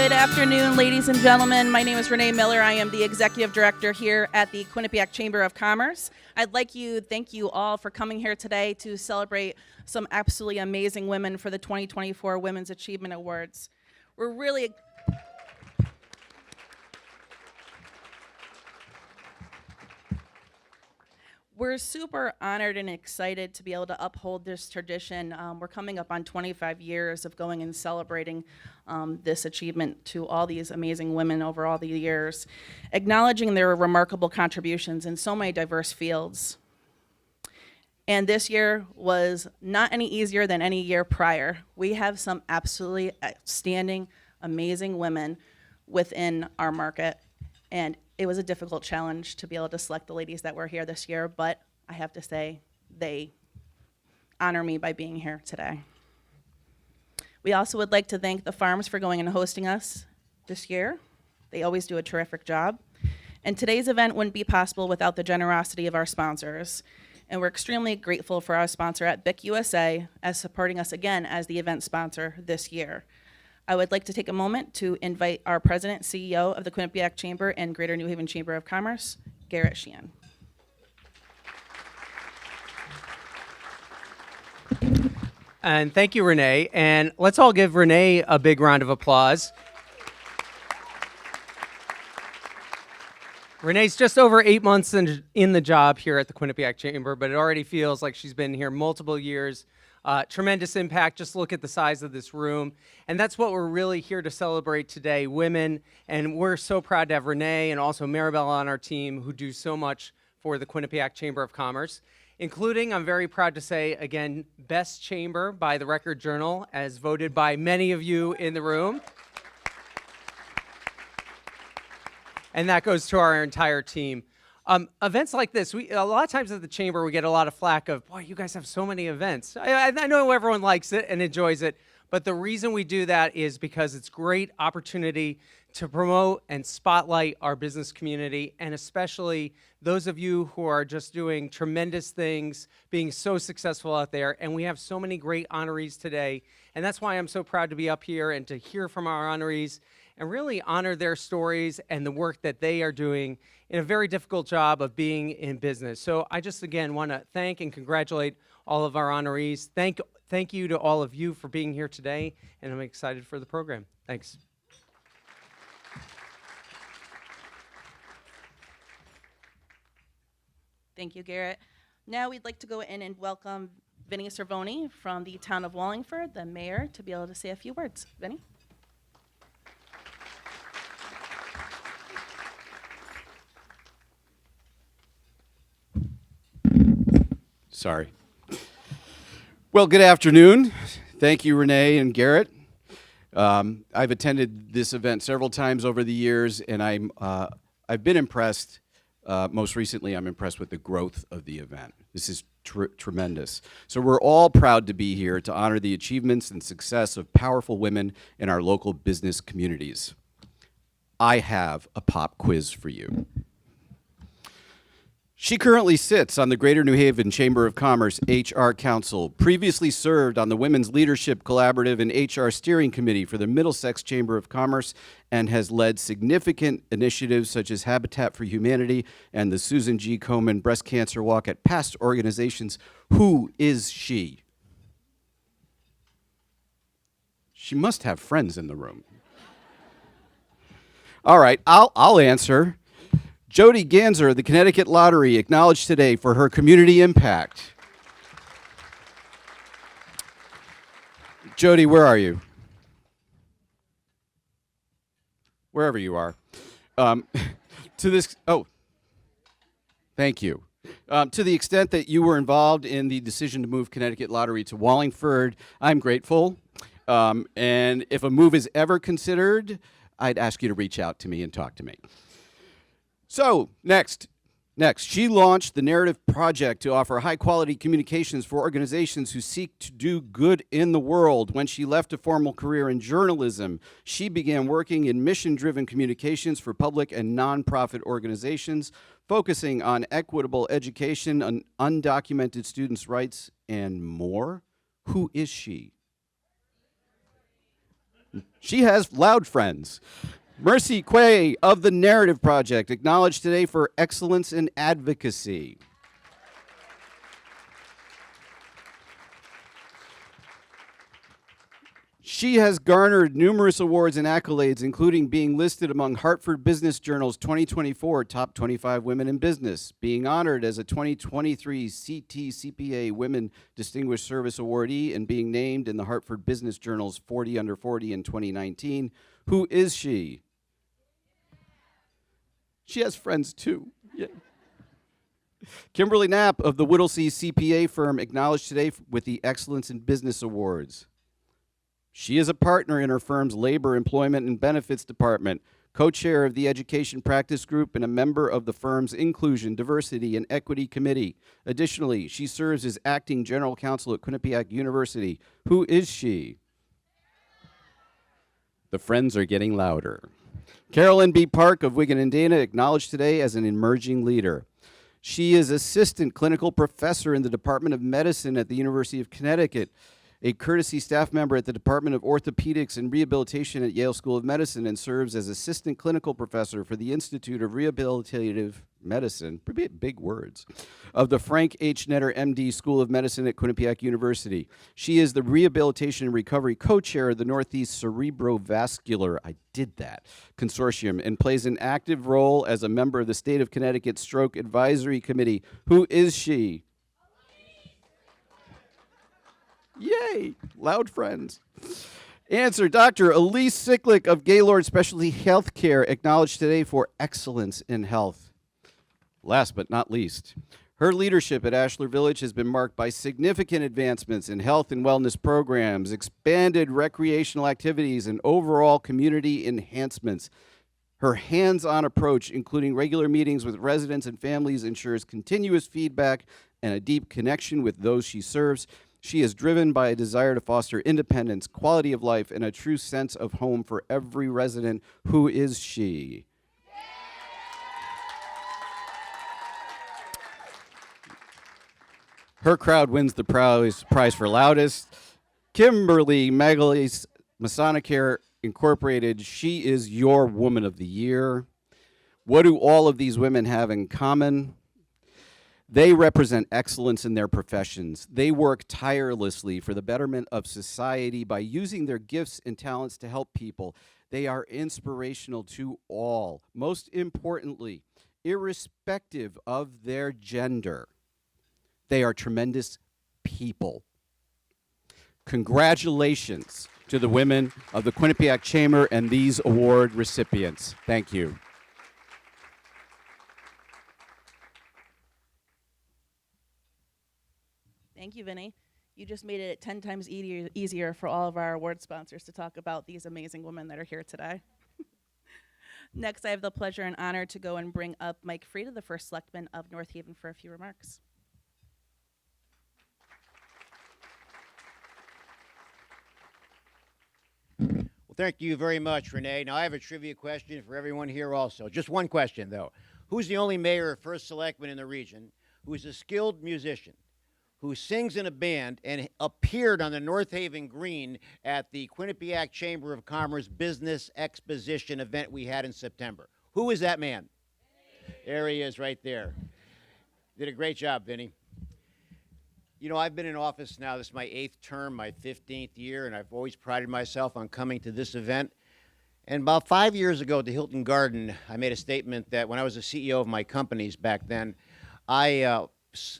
Good afternoon, ladies and gentlemen. My name is Renee Miller. I am the Executive Director here at the Quinnipiac Chamber of Commerce. I'd like to thank you all for coming here today to celebrate some absolutely amazing women for the 2024 Women's Achievement Awards. We're super honored and excited to be able to uphold this tradition. We're coming up on 25 years of going and celebrating this achievement to all these amazing women over all the years, acknowledging their remarkable contributions in so many diverse fields. And this year was not any easier than any year prior. We have some absolutely outstanding, amazing women within our market, and it was a difficult challenge to be able to select the ladies that were here this year, but I have to say, they honor me by being here today. We also would like to thank the farms for going and hosting us this year. They always do a terrific job. And today's event wouldn't be possible without the generosity of our sponsors. And we're extremely grateful for our sponsor at BIC USA as supporting us again as the event sponsor this year. I would like to take a moment to invite our President, CEO of the Quinnipiac Chamber and Greater New Haven Chamber of Commerce, Garrett Sheehan. And thank you, Renee. And let's all give Renee a big round of applause. Renee's just over 8 months in the job here at the Quinnipiac Chamber, but it already feels like she's been here multiple years. Tremendous impact. Just look at the size of this room. And that's what we're really here to celebrate today, women. And we're so proud to have Renee and also Maribel on our team who do so much for the Quinnipiac Chamber of Commerce, including, I'm very proud to say, again, Best Chamber by the Record Journal, as voted by many of you in the room. And that goes to our entire team. Events like this, a lot of times at the Chamber, we get a lot of flack of, boy, you guys have so many events. I know everyone likes it and enjoys it, but the reason we do that is because it's great opportunity to promote and spotlight our business community, and especially those of you who are just doing tremendous things, being so successful out there, and we have so many great honorees today, and that's why I'm so proud to be up here and to hear from our honorees and really honor their stories and the work that they are doing in a very difficult job of being in business. So I just, again, want to thank and congratulate all of our honorees. Thank you to all of you for being here today, and I'm excited for the program. Thanks. Thank you, Garrett. Now we'd like to go in and welcome Vinnie Cervoni from the town of Wallingford, the mayor, to be able to say a few words. Vinnie? Sorry. Well, good afternoon. Thank you, Renee and Garrett. I've attended this event several times over the years, and I've been impressed. Most recently, I'm impressed with the growth of the event. This is tremendous. So we're all proud to be here to honor the achievements and success of powerful women in our local business communities. I have a pop quiz for you. She currently sits on the Greater New Haven Chamber of Commerce HR Council, previously served on the Women's Leadership Collaborative and HR Steering Committee for the Middlesex Chamber of Commerce, and has led significant initiatives such as Habitat for Humanity and the Susan G. Komen Breast Cancer Walk at past organizations. Who is she? She must have friends in the room. All right, I'll answer. Jody Ganser of the Connecticut Lottery, acknowledged today for her community impact. Jody, where are you? Wherever you are. Thank you. To the extent that you were involved in the decision to move Connecticut Lottery to Wallingford, I'm grateful. And if a move is ever considered, I'd ask you to reach out to me and talk to me. So, next, she launched the Narrative Project to offer high-quality communications for organizations who seek to do good in the world. When she left a formal career in journalism, she began working in mission-driven communications for public and nonprofit organizations, focusing on equitable education, on undocumented students' rights, and more. Who is she? She has loud friends. Mercy Quay of the Narrative Project, acknowledged today for excellence in advocacy. She has garnered numerous awards and accolades, including being listed among Hartford Business Journal's 2024 Top 25 Women in Business, being honored as a 2023 CTCPA Women Distinguished Service Awardee, and being named in the Hartford Business Journal's 40 Under 40 in 2019. Who is she? She has friends too. Yeah. Kimberly Knapp of the Whittlesey CPA firm, acknowledged today with the Excellence in Business Awards. She is a partner in her firm's Labor, Employment, and Benefits Department, co-chair of the Education Practice Group, and a member of the firm's Inclusion, Diversity, and Equity Committee. Additionally, she serves as acting general counsel at Quinnipiac University. Who is she? The friends are getting louder. Carolyn B. Park of Wigan and Dana, acknowledged today as an emerging leader. She is assistant clinical professor in the Department of Medicine at the University of Connecticut, a courtesy staff member at the Department of Orthopedics and Rehabilitation at Yale School of Medicine, and serves as assistant clinical professor for the Institute of Rehabilitative Medicine, big words, of the Frank H. Netter, MD, School of Medicine at Quinnipiac University. She is the Rehabilitation and Recovery co-chair of the Northeast Cerebrovascular, I did that, Consortium, and plays an active role as a member of the State of Connecticut Stroke Advisory Committee. Who is she? Yay, loud friends. Answer, Dr. Elise Sicklick of Gaylord Specialty Healthcare, acknowledged today for excellence in health. Last but not least, her leadership at Ashler Village has been marked by significant advancements in health and wellness programs, expanded recreational activities, and overall community enhancements. Her hands-on approach, including regular meetings with residents and families, ensures continuous feedback and a deep connection with those she serves. She is driven by a desire to foster independence, quality of life, and a true sense of home for every resident. Who is she? Her crowd wins the prize for loudest. Kimberly Magalis, Masonicare Incorporated, she is your Woman of the Year. What do all of these women have in common? They represent excellence in their professions. They work tirelessly for the betterment of society by using their gifts and talents to help people. They are inspirational to all. Most importantly, irrespective of their gender, they are tremendous people. Congratulations to the women of the Quinnipiac Chamber and these award recipients. Thank you. Thank you, Vinny. You just made it 10 times easier for all of our award sponsors to talk about these amazing women that are here today. Next, I have the pleasure and honor to go and bring up Mike Frieda, the first selectman of North Haven, for a few remarks. Well, thank you very much, Renee. Now, I have a trivia question for everyone here also. Just one question, though. Who's the only mayor or first selectman in the region who is a skilled musician, who sings in a band and appeared on the North Haven Green at the Quinnipiac Chamber of Commerce Business Exposition event we had in September? Who is that man? There he is right there. Did a great job, Vinny. You know, I've been in office now, this is my 8th term, my 15th year, and I've always prided myself on coming to this event. And about 5 years ago at the Hilton Garden, I made a statement that when I was the CEO of my companies back then, I,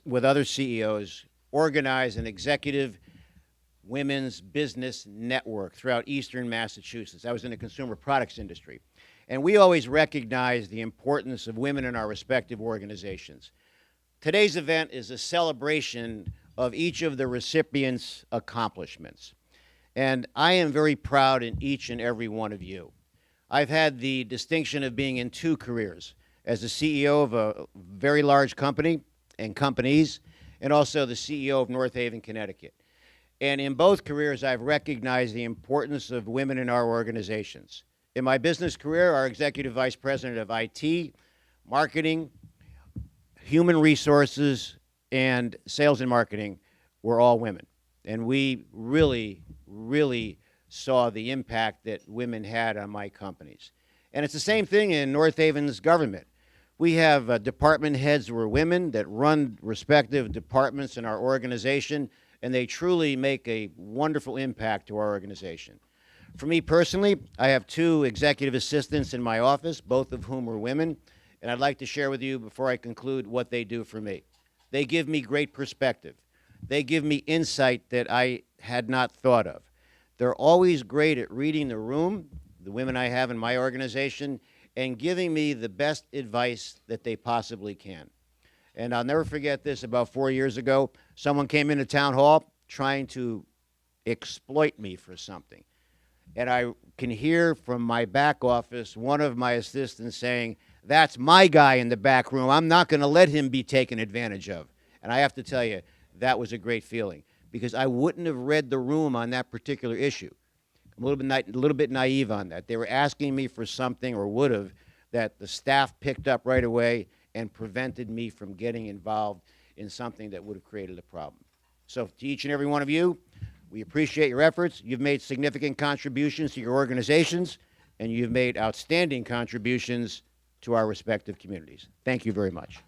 with other CEOs, organized an executive women's business network throughout eastern Massachusetts. I was in the consumer products industry. And we always recognized the importance of women in our respective organizations. Today's event is a celebration of each of the recipients' accomplishments. And I am very proud in each and every one of you. I've had the distinction of being in 2 careers, as the CEO of a very large company and companies, and also the CEO of North Haven, Connecticut. And in both careers, I've recognized the importance of women in our organizations. In my business career, our executive vice president of IT, marketing, human resources, and sales and marketing were all women. And we really, really saw the impact that women had on my companies. And it's the same thing in North Haven's government. We have department heads who are women that run respective departments in our organization, and they truly make a wonderful impact to our organization. For me personally, I have 2 executive assistants in my office, both of whom are women, and I'd like to share with you before I conclude what they do for me. They give me great perspective. They give me insight that I had not thought of. They're always great at reading the room, the women I have in my organization, and giving me the best advice that they possibly can. And I'll never forget this. About 4 years ago, someone came into town hall trying to exploit me for something. And I can hear from my back office one of my assistants saying, "That's my guy in the back room. I'm not going to let him be taken advantage of." And I have to tell you, that was a great feeling, because I wouldn't have read the room on that particular issue. I'm a little bit naive on that. They were asking me for something, or would have, that the staff picked up right away and prevented me from getting involved in something that would have created a problem. So to each and every one of you, we appreciate your efforts. You've made significant contributions to your organizations, and you've made outstanding contributions to our respective communities. Thank you very much.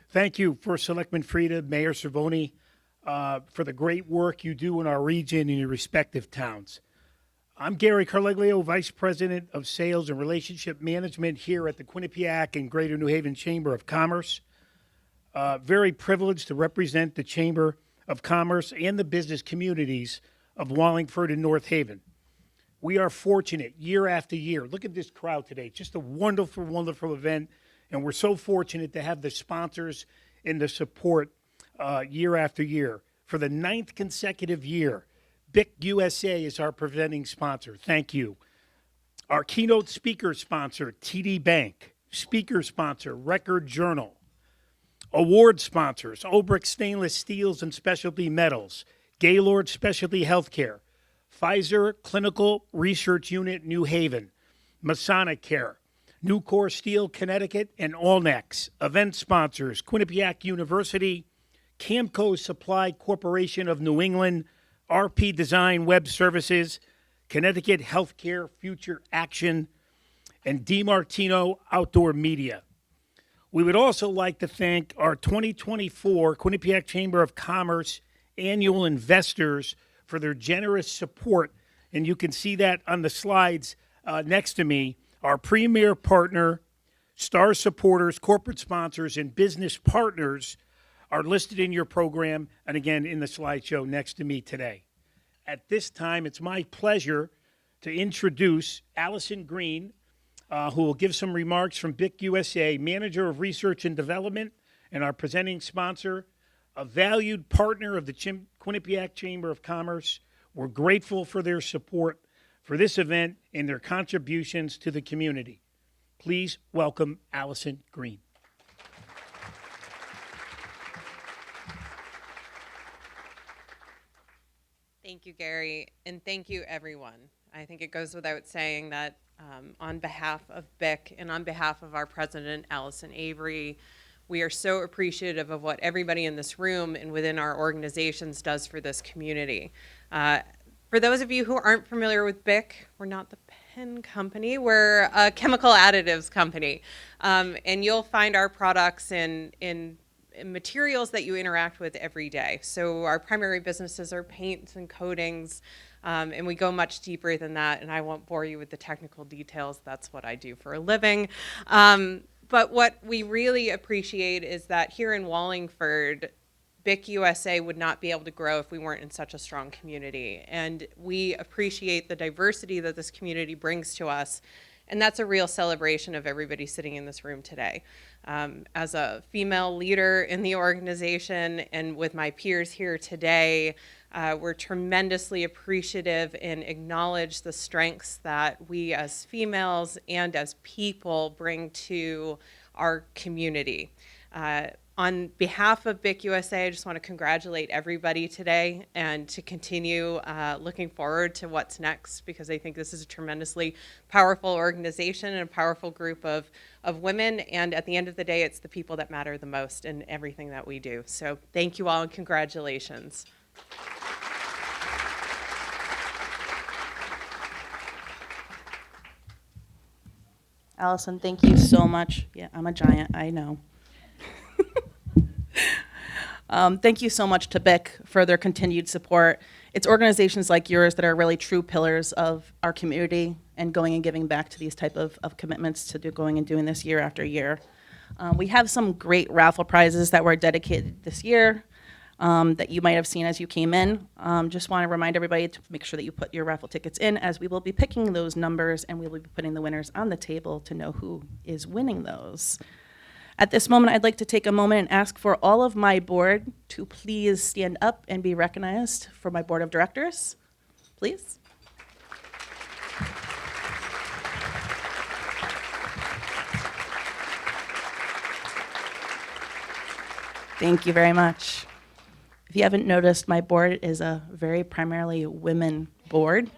Thank you, First Selectman Frieda, Mayor Cervoni, for the great work you do in our region and your respective towns. I'm Gary Carleglio, Vice President of Sales and Relationship Management here at the Quinnipiac and Greater New Haven Chamber of Commerce. Very privileged to represent the Chamber of Commerce and the business communities of Wallingford and North Haven. We are fortunate year after year. Look at this crowd today. Just a wonderful, wonderful event. And we're so fortunate to have the sponsors and the support year after year. For the 9th consecutive year, BIC USA is our presenting sponsor. Thank you. Our keynote speaker sponsor, TD Bank. Speaker sponsor, Record Journal. Award sponsors, Olbrich Stainless Steels and Specialty Metals. Gaylord Specialty Healthcare. Pfizer Clinical Research Unit, New Haven. Masonic Care. Nucor Steel, Connecticut, and Allnex. Event sponsors, Quinnipiac University, Camco Supply Corporation of New England, RP Design Web Services, Connecticut Healthcare Future Action, and DiMartino Outdoor Media. We would also like to thank our 2024 Quinnipiac Chamber of Commerce annual investors for their generous support, and you can see that on the slides next to me. Our premier partner, star supporters, corporate sponsors, and business partners are listed in your program and again in the slideshow next to me today. At this time, it's my pleasure to introduce Allison Green, who will give some remarks from BIC USA, Manager of Research and Development, and our presenting sponsor, a valued partner of the Quinnipiac Chamber of Commerce. We're grateful for their support for this event and their contributions to the community. Please welcome Allison Green. Thank you, Gary, and thank you, everyone. I think it goes without saying that on behalf of BIC and on behalf of our president, Allison Avery, we are so appreciative of what everybody in this room and within our organizations does for this community. For those of you who aren't familiar with BIC, we're not the pen company, we're a chemical additives company. And you'll find our products in materials that you interact with every day. So our primary businesses are paints and coatings, and we go much deeper than that, and I won't bore you with the technical details. That's what I do for a living. But what we really appreciate is that here in Wallingford, BIC USA would not be able to grow if we weren't in such a strong community. And we appreciate the diversity that this community brings to us. And that's a real celebration of everybody sitting in this room today. As a female leader in the organization and with my peers here today, we're tremendously appreciative and acknowledge the strengths that we as females and as people bring to our community. on behalf of BIC USA, I just want to congratulate everybody today and to continue looking forward to what's next, because I think this is a tremendously powerful organization and a powerful group of women. And at the end of the day, it's the people that matter the most in everything that we do. So thank you all and congratulations. Allison, thank you so much. Yeah, I'm a giant, I know. Thank you so much to BIC for their continued support. It's organizations like yours that are really true pillars of our community and going and giving back to these type of commitments to going and doing this year after year. We have some great raffle prizes that were dedicated this year that you might have seen as you came in. Just want to remind everybody to make sure that you put your raffle tickets in, as we will be picking those numbers and we will be putting the winners on the table to know who is winning those. At this moment, I'd like to take a moment and ask for all of my board to please stand up and be recognized for my board of directors, please. Thank you very much. If you haven't noticed, my board is a very primarily women board.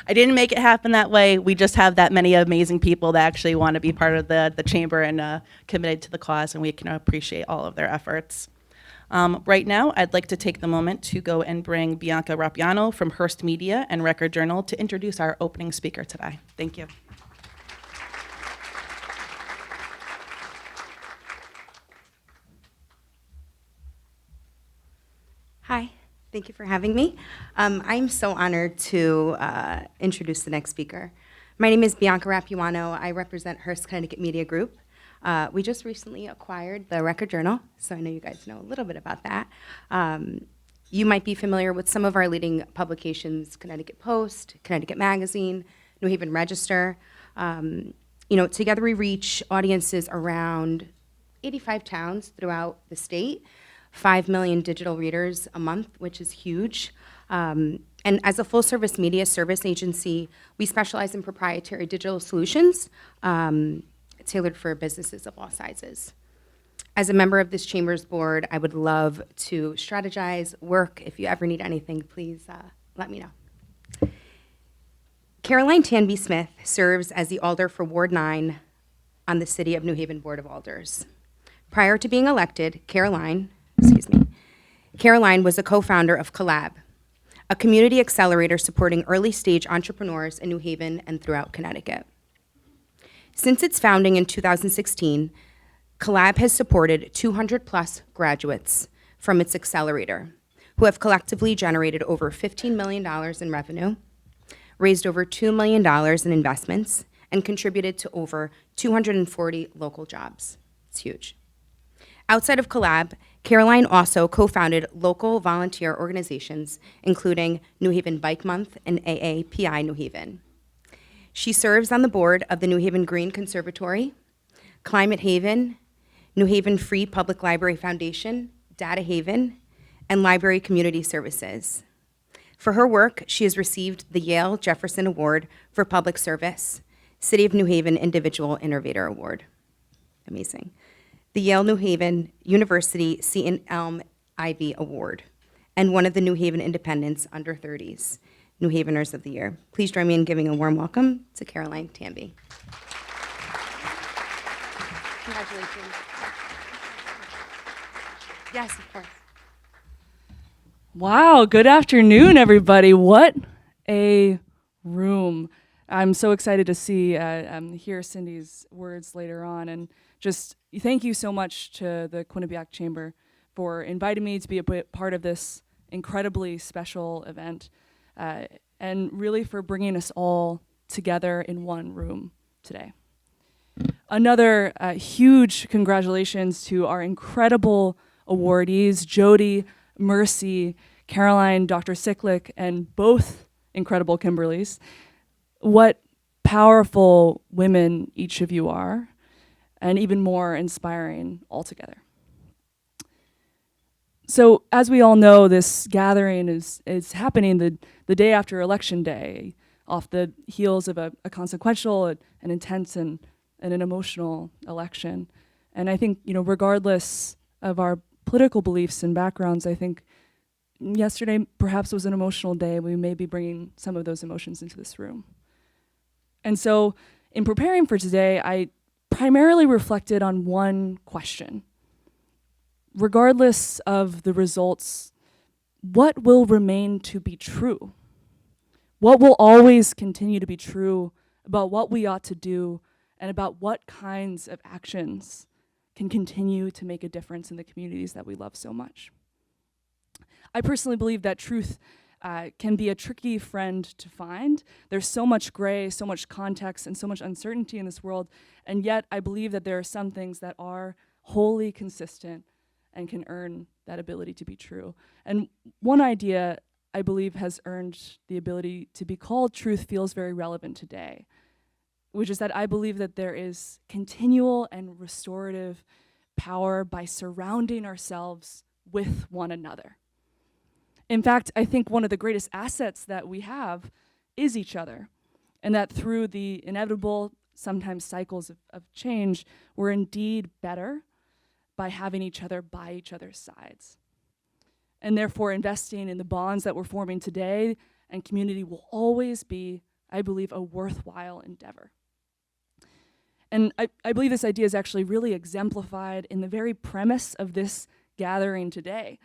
I didn't make it happen that way. We just have that many amazing people that actually want to be part of the chamber and committed to the cause, and we can appreciate all of their efforts. Right now, I'd like to take the moment to go and bring Bianca Rappiano from Hearst Media and Record Journal to introduce our opening speaker today. Thank you. Hi, thank you for having me. I'm so honored to introduce the next speaker. My name is Bianca Rappiano. I represent Hearst Connecticut Media Group. We just recently acquired the Record Journal, so I know you guys know a little bit about that. You might be familiar with some of our leading publications: Connecticut Post, Connecticut Magazine, New Haven Register. Together we reach audiences around 85 towns throughout the state. 5 million digital readers a month, which is huge. And as a full-service media service agency, we specialize in proprietary digital solutions tailored for businesses of all sizes. As a member of this chamber's board, I would love to strategize, work. If you ever need anything, please let me know. Caroline Tanby Smith serves as the Alder for Ward 9 on the City of New Haven Board of Alders. Prior to being elected, Caroline was a co-founder of Collab, a community accelerator supporting early-stage entrepreneurs in New Haven and throughout Connecticut. Since its founding in 2016, Collab has supported 200-plus graduates from its accelerator, who have collectively generated over $15 million in revenue, raised over $2 million in investments, and contributed to over 240 local jobs. It's huge. Outside of Collab, Caroline also co-founded local volunteer organizations, including New Haven Bike Month and AAPI New Haven. She serves on the board of the New Haven Green Conservatory, Climate Haven, New Haven Free Public Library Foundation, Data Haven, and Library Community Services. For her work, she has received the Yale Jefferson Award for Public Service, City of New Haven Individual Innovator Award. Amazing. The Yale New Haven University Seton Elm Ivy Award, and one of the New Haven Independents Under 30s New Haveners of the Year. Please join me in giving a warm welcome to Caroline Tanby. Congratulations. Yes, of course. Wow, good afternoon, everybody. What a room. I'm so excited to hear Cindy's words later on, and just thank you so much to the Quinnipiac Chamber for inviting me to be a part of this incredibly special event, and really for bringing us all together in one room today. Another huge congratulations to our incredible awardees, Jody, Mercy, Caroline, Dr. Sicklick, and both incredible Kimberlys. What powerful women each of you are, and even more inspiring altogether. So, as we all know, this gathering is happening the day after Election Day, off the heels of a consequential and intense and an emotional election. And I think, regardless of our political beliefs and backgrounds, I think yesterday perhaps was an emotional day. We may be bringing some of those emotions into this room. And so in preparing for today, I primarily reflected on one question. Regardless of the results, what will remain to be true? What will always continue to be true about what we ought to do and about what kinds of actions can continue to make a difference in the communities that we love so much? I personally believe that truth can be a tricky friend to find. There's so much gray, so much context, and so much uncertainty in this world, and yet I believe that there are some things that are wholly consistent and can earn that ability to be true. And one idea I believe has earned the ability to be called truth feels very relevant today, which is that I believe that there is continual and restorative power by surrounding ourselves with one another. In fact, I think one of the greatest assets that we have is each other, and that through the inevitable, sometimes cycles of change, we're indeed better by having each other by each other's sides. And therefore, investing in the bonds that we're forming today and community will always be, I believe, a worthwhile endeavor. And I believe this idea is actually really exemplified in the very premise of this gathering today.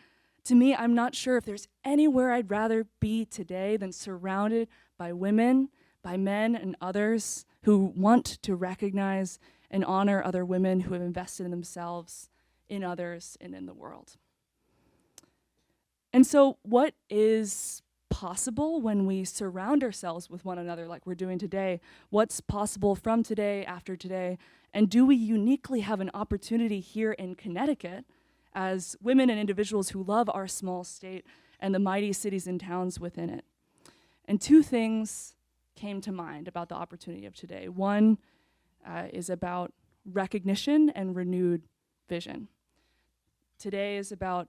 To me, I'm not sure if there's anywhere I'd rather be today than surrounded by women, by men, and others who want to recognize and honor other women who have invested in themselves, in others, and in the world. And so what is possible when we surround ourselves with one another like we're doing today? What's possible from today, after today? And do we uniquely have an opportunity here in Connecticut as women and individuals who love our small state and the mighty cities and towns within it? And two things came to mind about the opportunity of today. One is about recognition and renewed vision. Today is about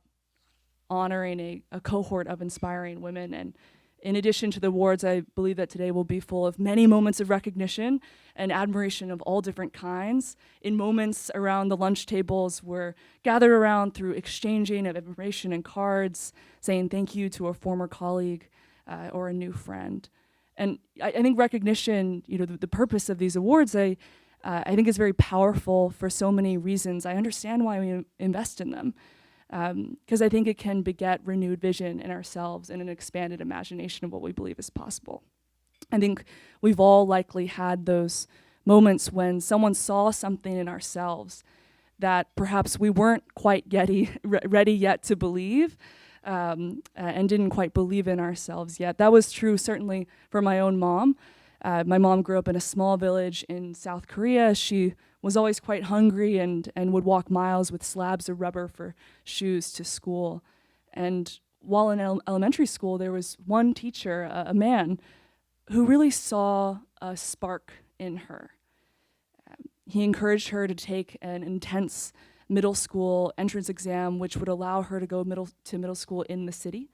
honoring a cohort of inspiring women. And in addition to the awards, I believe that today will be full of many moments of recognition and admiration of all different kinds. In moments around the lunch tables, we're gathered around through exchanging of information and cards, saying thank you to a former colleague or a new friend. And I think recognition, the purpose of these awards, I think is very powerful for so many reasons. I understand why we invest in them. Because I think it can beget renewed vision in ourselves and an expanded imagination of what we believe is possible. I think we've all likely had those moments when someone saw something in ourselves that perhaps we weren't quite ready yet to believe, and didn't quite believe in ourselves yet. That was true certainly for my own mom. My mom grew up in a small village in South Korea. She was always quite hungry and would walk miles with slabs of rubber for shoes to school. And while in elementary school, there was one teacher, a man, who really saw a spark in her. He encouraged her to take an intense middle school entrance exam, which would allow her to go to middle school in the city,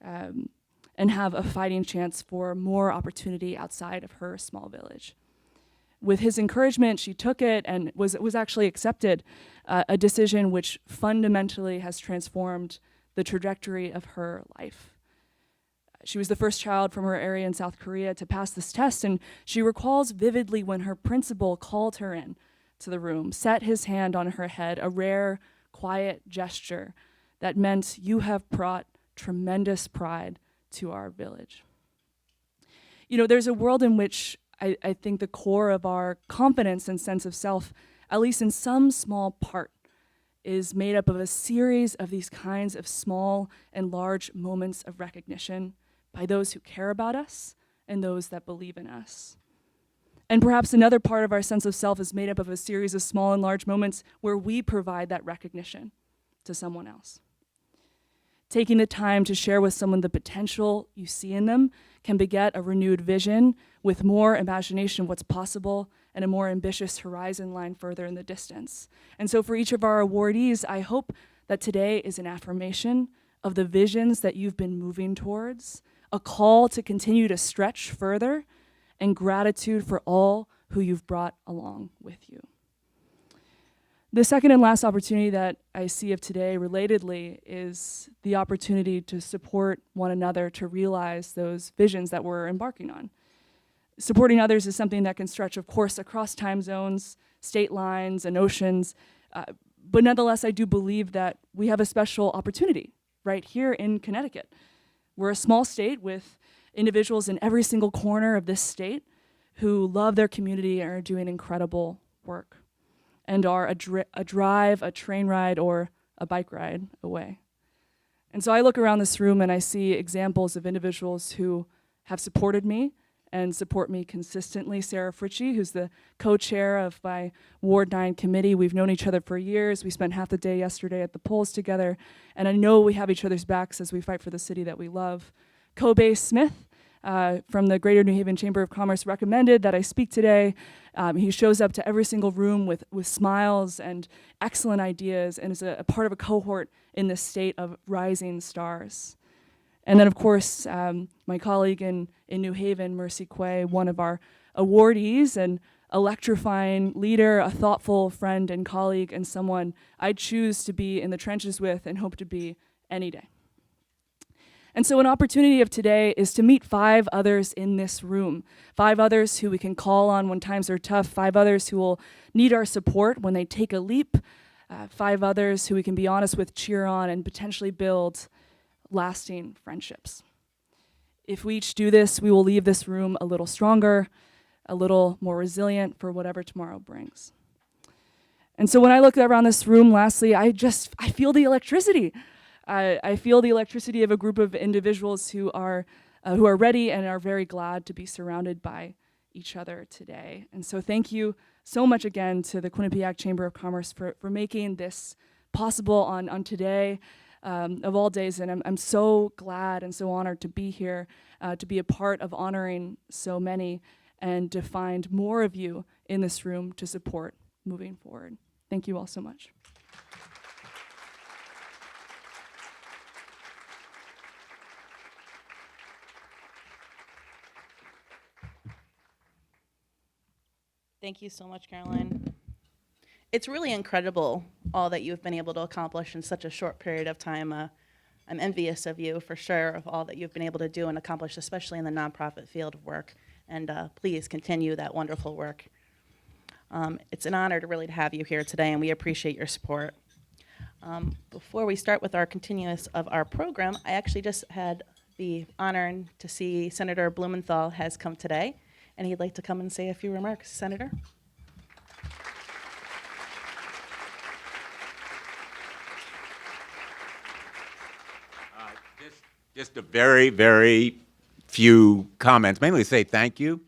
and have a fighting chance for more opportunity outside of her small village. With his encouragement, she took it and was actually accepted, a decision which fundamentally has transformed the trajectory of her life. She was the first child from her area in South Korea to pass this test, and she recalls vividly when her principal called her in to the room, set his hand on her head, a rare, quiet gesture that meant, "You have brought tremendous pride to our village." There's a world in which I think the core of our confidence and sense of self, at least in some small part, is made up of a series of these kinds of small and large moments of recognition by those who care about us and those that believe in us. And perhaps another part of our sense of self is made up of a series of small and large moments where we provide that recognition to someone else. Taking the time to share with someone the potential you see in them can beget a renewed vision with more imagination of what's possible and a more ambitious horizon line further in the distance. And so for each of our awardees, I hope that today is an affirmation of the visions that you've been moving towards, a call to continue to stretch further, and gratitude for all who you've brought along with you. The second and last opportunity that I see of today, relatedly, is the opportunity to support one another to realize those visions that we're embarking on. Supporting others is something that can stretch, of course, across time zones, state lines, and oceans. But nonetheless, I do believe that we have a special opportunity right here in Connecticut. We're a small state with individuals in every single corner of this state who love their community and are doing incredible work and are a drive, a train ride, or a bike ride away. And so I look around this room and I see examples of individuals who have supported me and support me consistently. Sarah Fritchie, who's the co-chair of my Ward 9 committee. We've known each other for years. We spent half the day yesterday at the polls together, and I know we have each other's backs as we fight for the city that we love. Kobe Smith, from the Greater New Haven Chamber of Commerce, recommended that I speak today. He shows up to every single room with smiles and excellent ideas and is a part of a cohort in this state of rising stars. And then, of course, my colleague in New Haven, Mercy Quay, one of our awardees, an electrifying leader, a thoughtful friend and colleague, and someone I'd choose to be in the trenches with and hope to be any day. And so an opportunity of today is to meet 5 others in this room, 5 others who we can call on when times are tough, 5 others who will need our support when they take a leap, 5 others who we can be honest with, cheer on, and potentially build lasting friendships. If we each do this, we will leave this room a little stronger, a little more resilient for whatever tomorrow brings. And so when I look around this room, lastly, I feel the electricity. I feel the electricity of a group of individuals who are ready and are very glad to be surrounded by each other today. And so thank you so much again to the Quinnipiac Chamber of Commerce for making this possible on today of all days. And I'm so glad and so honored to be here, to be a part of honoring so many and to find more of you in this room to support moving forward. Thank you all so much. Thank you so much, Caroline. It's really incredible all that you've been able to accomplish in such a short period of time. I'm envious of you for sure, of all that you've been able to do and accomplish, especially in the nonprofit field of work. And please continue that wonderful work. It's an honor to really have you here today, and we appreciate your support. Before we start with our continuous of our program, I actually just had the honor to see Senator Blumenthal has come today, and he'd like to come and say a few remarks. Senator? Just a very, very few comments. Mainly say thank you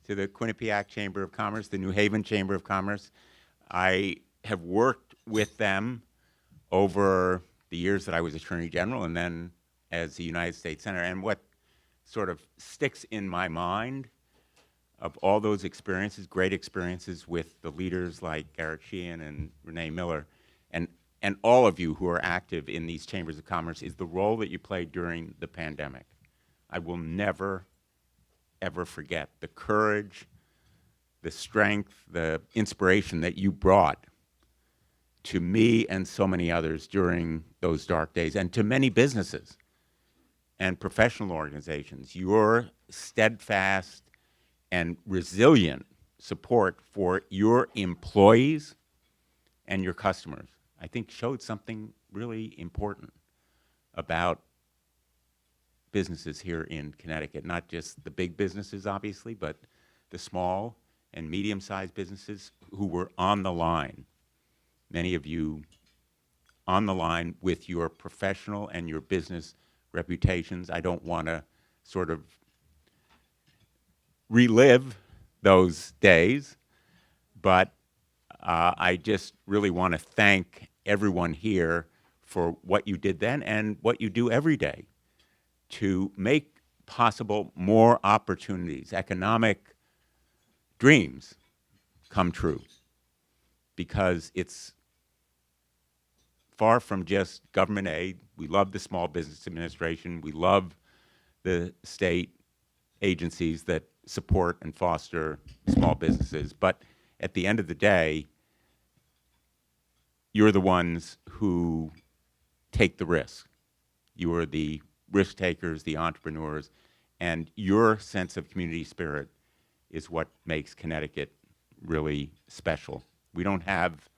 to the Quinnipiac Chamber of Commerce, the New Haven Chamber of Commerce. I have worked with them over the years that I was Attorney General and then as the United States Senator. And what sort of sticks in my mind of all those experiences, great experiences with the leaders like Garrett Sheehan and Renee Miller, and all of you who are active in these chambers of commerce, is the role that you played during the pandemic. I will never, ever forget the courage, the strength, the inspiration that you brought to me and so many others during those dark days, and to many businesses and professional organizations. Your steadfast and resilient support for your employees and your customers, I think, showed something really important about businesses here in Connecticut, not just the big businesses, obviously, but the small and medium-sized businesses who were on the line. Many of you on the line with your professional and your business reputations. I don't want to sort of relive those days, but I just really want to thank everyone here for what you did then and what you do every day to make possible more opportunities, economic dreams come true, because it's far from just government aid. We love the Small Business Administration. We love the state agencies that support and foster small businesses. But at the end of the day, you're the ones who take the risk. You are the risk takers, the entrepreneurs, and your sense of community spirit is what makes Connecticut really special. We don't have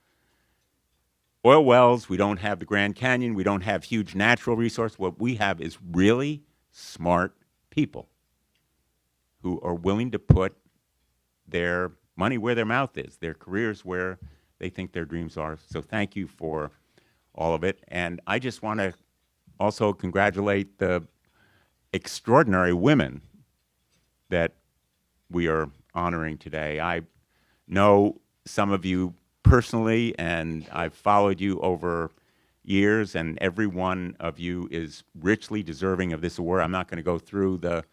oil wells, we don't have the Grand Canyon, we don't have huge natural resource. What we have is really smart people who are willing to put their money where their mouth is, their careers where they think their dreams are. So thank you for all of it. And I just want to also congratulate the extraordinary women that we are honoring today. I know some of you personally, and I've followed you over years, and every one of you is richly deserving of this award. I'm not going to go through the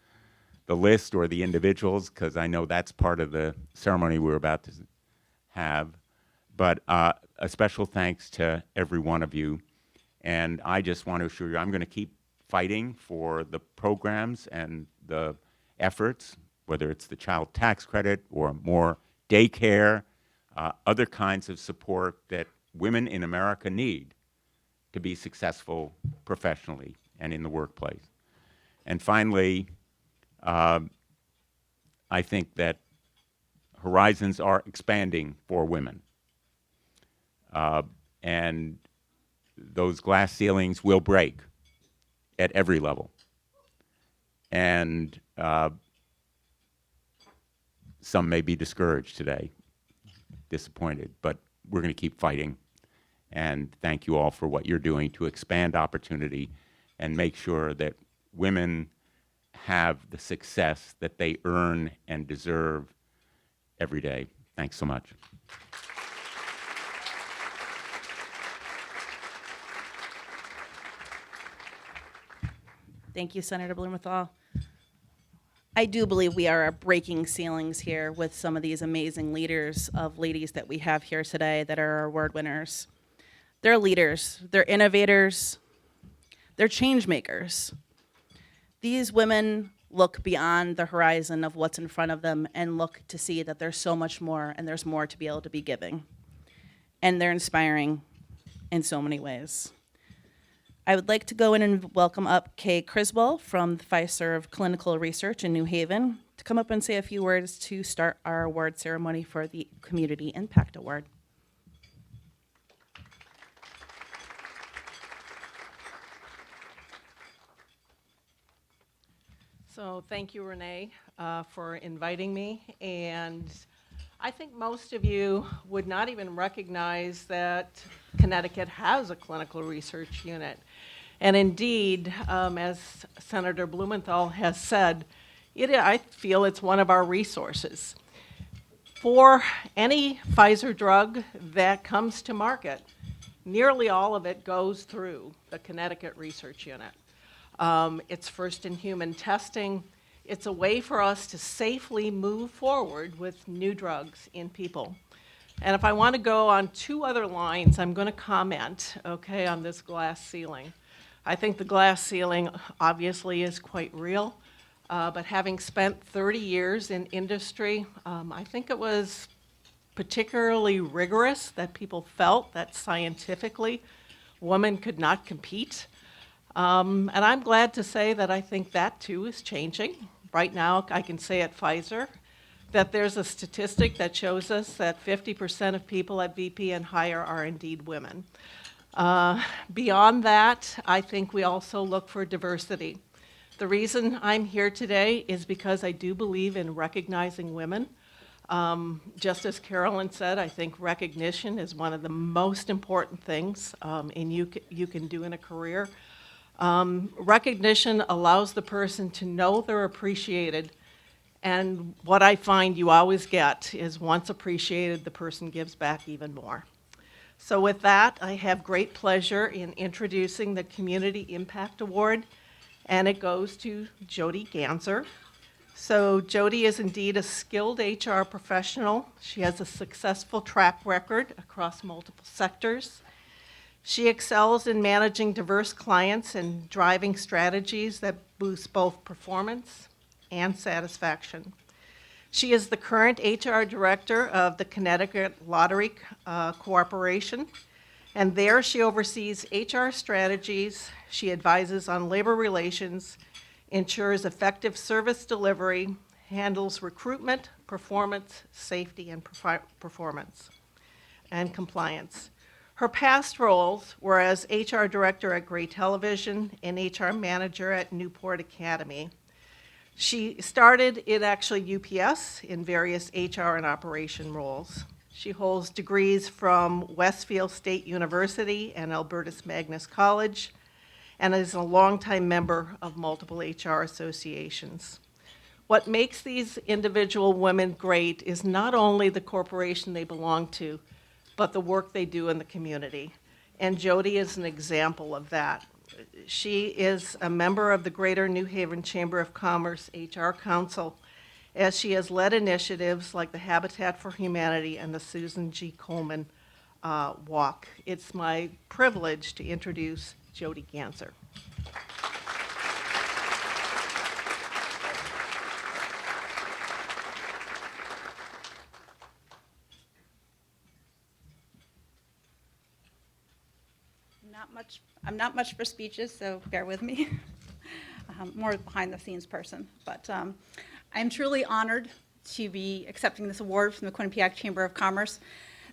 list or the individuals because I know that's part of the ceremony we're about to have. But a special thanks to every one of you. And I just want to assure you I'm going to keep fighting for the programs and the efforts, whether it's the child tax credit or more daycare, other kinds of support that women in America need to be successful professionally and in the workplace. And finally, I think that horizons are expanding for women. And those glass ceilings will break at every level. And some may be discouraged today, disappointed, but we're going to keep fighting. And thank you all for what you're doing to expand opportunity and make sure that women have the success that they earn and deserve every day. Thanks so much. Thank you, Senator Blumenthal. I do believe we are breaking ceilings here with some of these amazing leaders of ladies that we have here today that are our award winners. They're leaders, they're innovators, they're change makers. These women look beyond the horizon of what's in front of them and look to see that there's so much more and there's more to be able to be giving. And they're inspiring in so many ways. I would like to go in and welcome up Kay Criswell from Fiserv Clinical Research in New Haven to come up and say a few words to start our award ceremony for the Community Impact Award. So thank you, Renee, for inviting me. And I think most of you would not even recognize that Connecticut has a clinical research unit. And indeed, as Senator Blumenthal has said, I feel it's one of our resources. For any Pfizer drug that comes to market, nearly all of it goes through the Connecticut Research Unit. It's first in human testing. It's a way for us to safely move forward with new drugs in people. And if I want to go on two other lines, I'm going to comment, okay, on this glass ceiling. I think the glass ceiling obviously is quite real, but having spent 30 years in industry, I think it was particularly rigorous that people felt that scientifically women could not compete. And I'm glad to say that I think that too is changing. Right now, I can say at Pfizer that there's a statistic that shows us that 50% of people at VP and higher are indeed women. Beyond that, I think we also look for diversity. The reason I'm here today is because I do believe in recognizing women. Just as Carolyn said, I think recognition is one of the most important things you can do in a career. Recognition allows the person to know they're appreciated, and what I find you always get is once appreciated, the person gives back even more. So with that, I have great pleasure in introducing the Community Impact Award, and it goes to Jody Ganser. So Jody is indeed a skilled HR professional. She has a successful track record across multiple sectors. She excels in managing diverse clients and driving strategies that boost both performance and satisfaction. She is the current HR director of the Connecticut Lottery Corporation, And there she oversees HR strategies, she advises on labor relations, ensures effective service delivery, handles recruitment, performance, safety, and performance, and compliance. Her past roles were as HR director at Gray Television and HR manager at Newport Academy. She started in actually UPS in various HR and operation roles. She holds degrees from Westfield State University and Albertus Magnus College, and is a longtime member of multiple HR associations. What makes these individual women great is not only the corporation they belong to, but the work they do in the community. And Jody is an example of that. She is a member of the Greater New Haven Chamber of Commerce HR Council, as she has led initiatives like the Habitat for Humanity and the Susan G. Komen Walk. It's my privilege to introduce Jody Ganser. I'm not much for speeches, so bear with me. More behind the scenes person, but I'm truly honored to be accepting this award from the Quinnipiac Chamber of Commerce.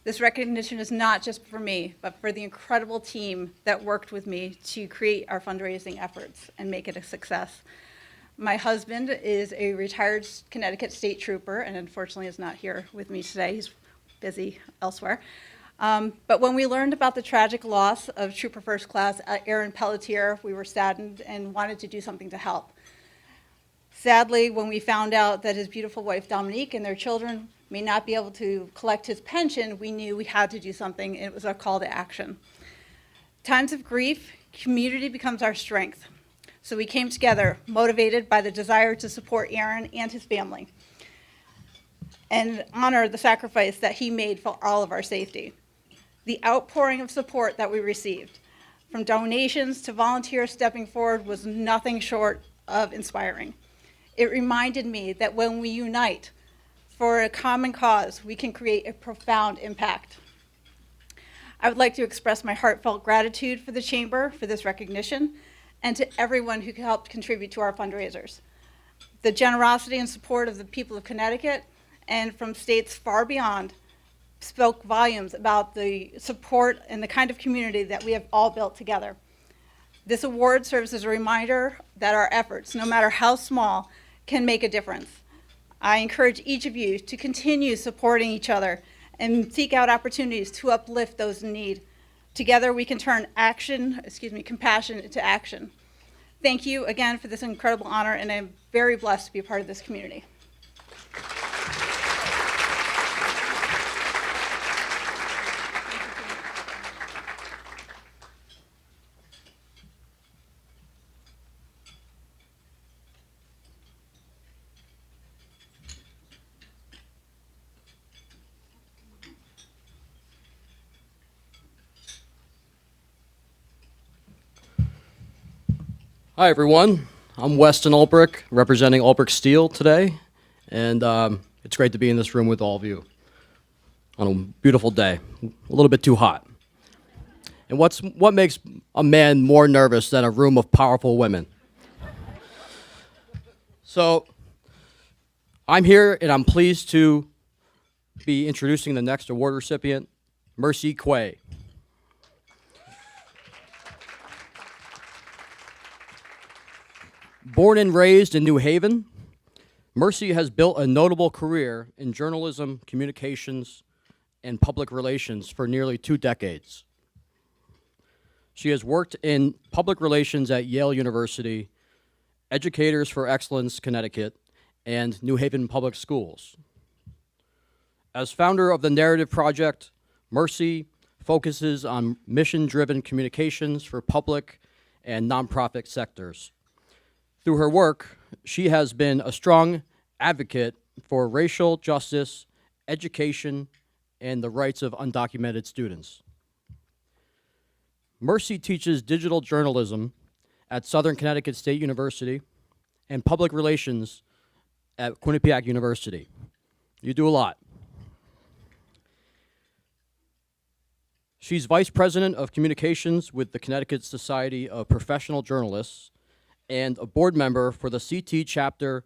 This recognition is not just for me, but for the incredible team that worked with me to create our fundraising efforts and make it a success. My husband is a retired Connecticut State Trooper and unfortunately is not here with me today. He's busy elsewhere. But when we learned about the tragic loss of Trooper First Class Aaron Pelletier, we were saddened and wanted to do something to help. Sadly, when we found out that his beautiful wife Dominique and their children may not be able to collect his pension, we knew we had to do something, and it was our call to action. Times of grief, community becomes our strength. So we came together, motivated by the desire to support Aaron and his family and honor the sacrifice that he made for all of our safety. The outpouring of support that we received, from donations to volunteers stepping forward, was nothing short of inspiring. It reminded me that when we unite for a common cause, we can create a profound impact. I would like to express my heartfelt gratitude for the Chamber for this recognition and to everyone who helped contribute to our fundraisers. The generosity and support of the people of Connecticut and from states far beyond spoke volumes about the support and the kind of community that we have all built together. This award serves as a reminder that our efforts, no matter how small, can make a difference. I encourage each of you to continue supporting each other and seek out opportunities to uplift those in need. Together we can turn compassion into action. Thank you again for this incredible honor, and I'm very blessed to be a part of this community. Hi, everyone. I'm Weston Ulbrich, representing Ulbrich Steel today, and it's great to be in this room with all of you on a beautiful day, a little bit too hot. And what makes a man more nervous than a room of powerful women? So I'm here, and I'm pleased to be introducing the next award recipient, Mercy Quay. Born and raised in New Haven, Mercy has built a notable career in journalism, communications, and public relations for nearly 2 decades. She has worked in public relations at Yale University, Educators for Excellence Connecticut, and New Haven Public Schools. As founder of the Narrative Project, Mercy focuses on mission-driven communications for public and nonprofit sectors. Through her work, she has been a strong advocate for racial justice, education, and the rights of undocumented students. Mercy teaches digital journalism at Southern Connecticut State University and public relations at Quinnipiac University. You do a lot. She's Vice President of Communications with the Connecticut Society of Professional Journalists and a board member for the CT chapter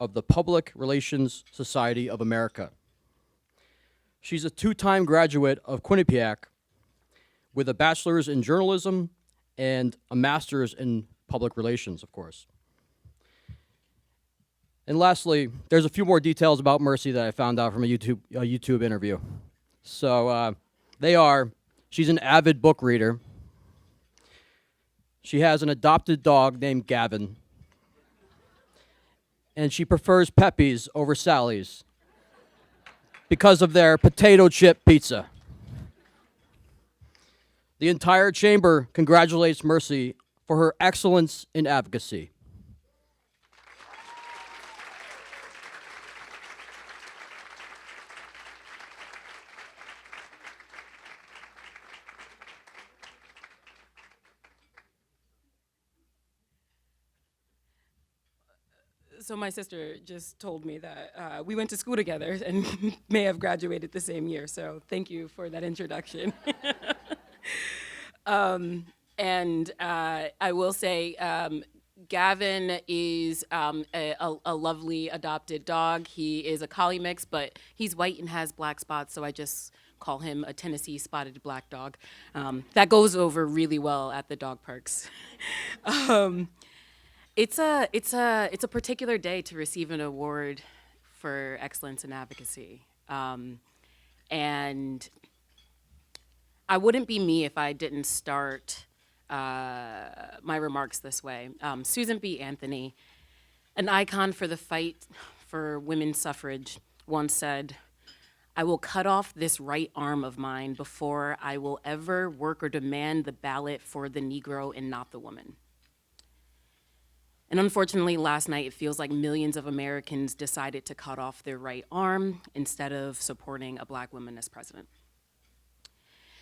of the Public Relations Society of America. She's a two-time graduate of Quinnipiac with a bachelor's in journalism and a master's in public relations, of course. And lastly, there's a few more details about Mercy that I found out from a YouTube interview. So she's an avid book reader. She has an adopted dog named Gavin. And she prefers Pepe's over Sally's because of their potato chip pizza. The entire chamber congratulates Mercy for her excellence in advocacy. So my sister just told me that we went to school together and may have graduated the same year. So thank you for that introduction. And I will say, Gavin is a lovely adopted dog. He is a collie mix, but he's white and has black spots, so I just call him a Tennessee spotted black dog. That goes over really well at the dog parks. It's a particular day to receive an award for excellence in advocacy, and I wouldn't be me if I didn't start my remarks this way. Susan B. Anthony, an icon for the fight for women's suffrage, once said, "I will cut off this right arm of mine before I will ever work or demand the ballot for the Negro and not the woman." And unfortunately, last night, it feels like millions of Americans decided to cut off their right arm instead of supporting a black woman as president.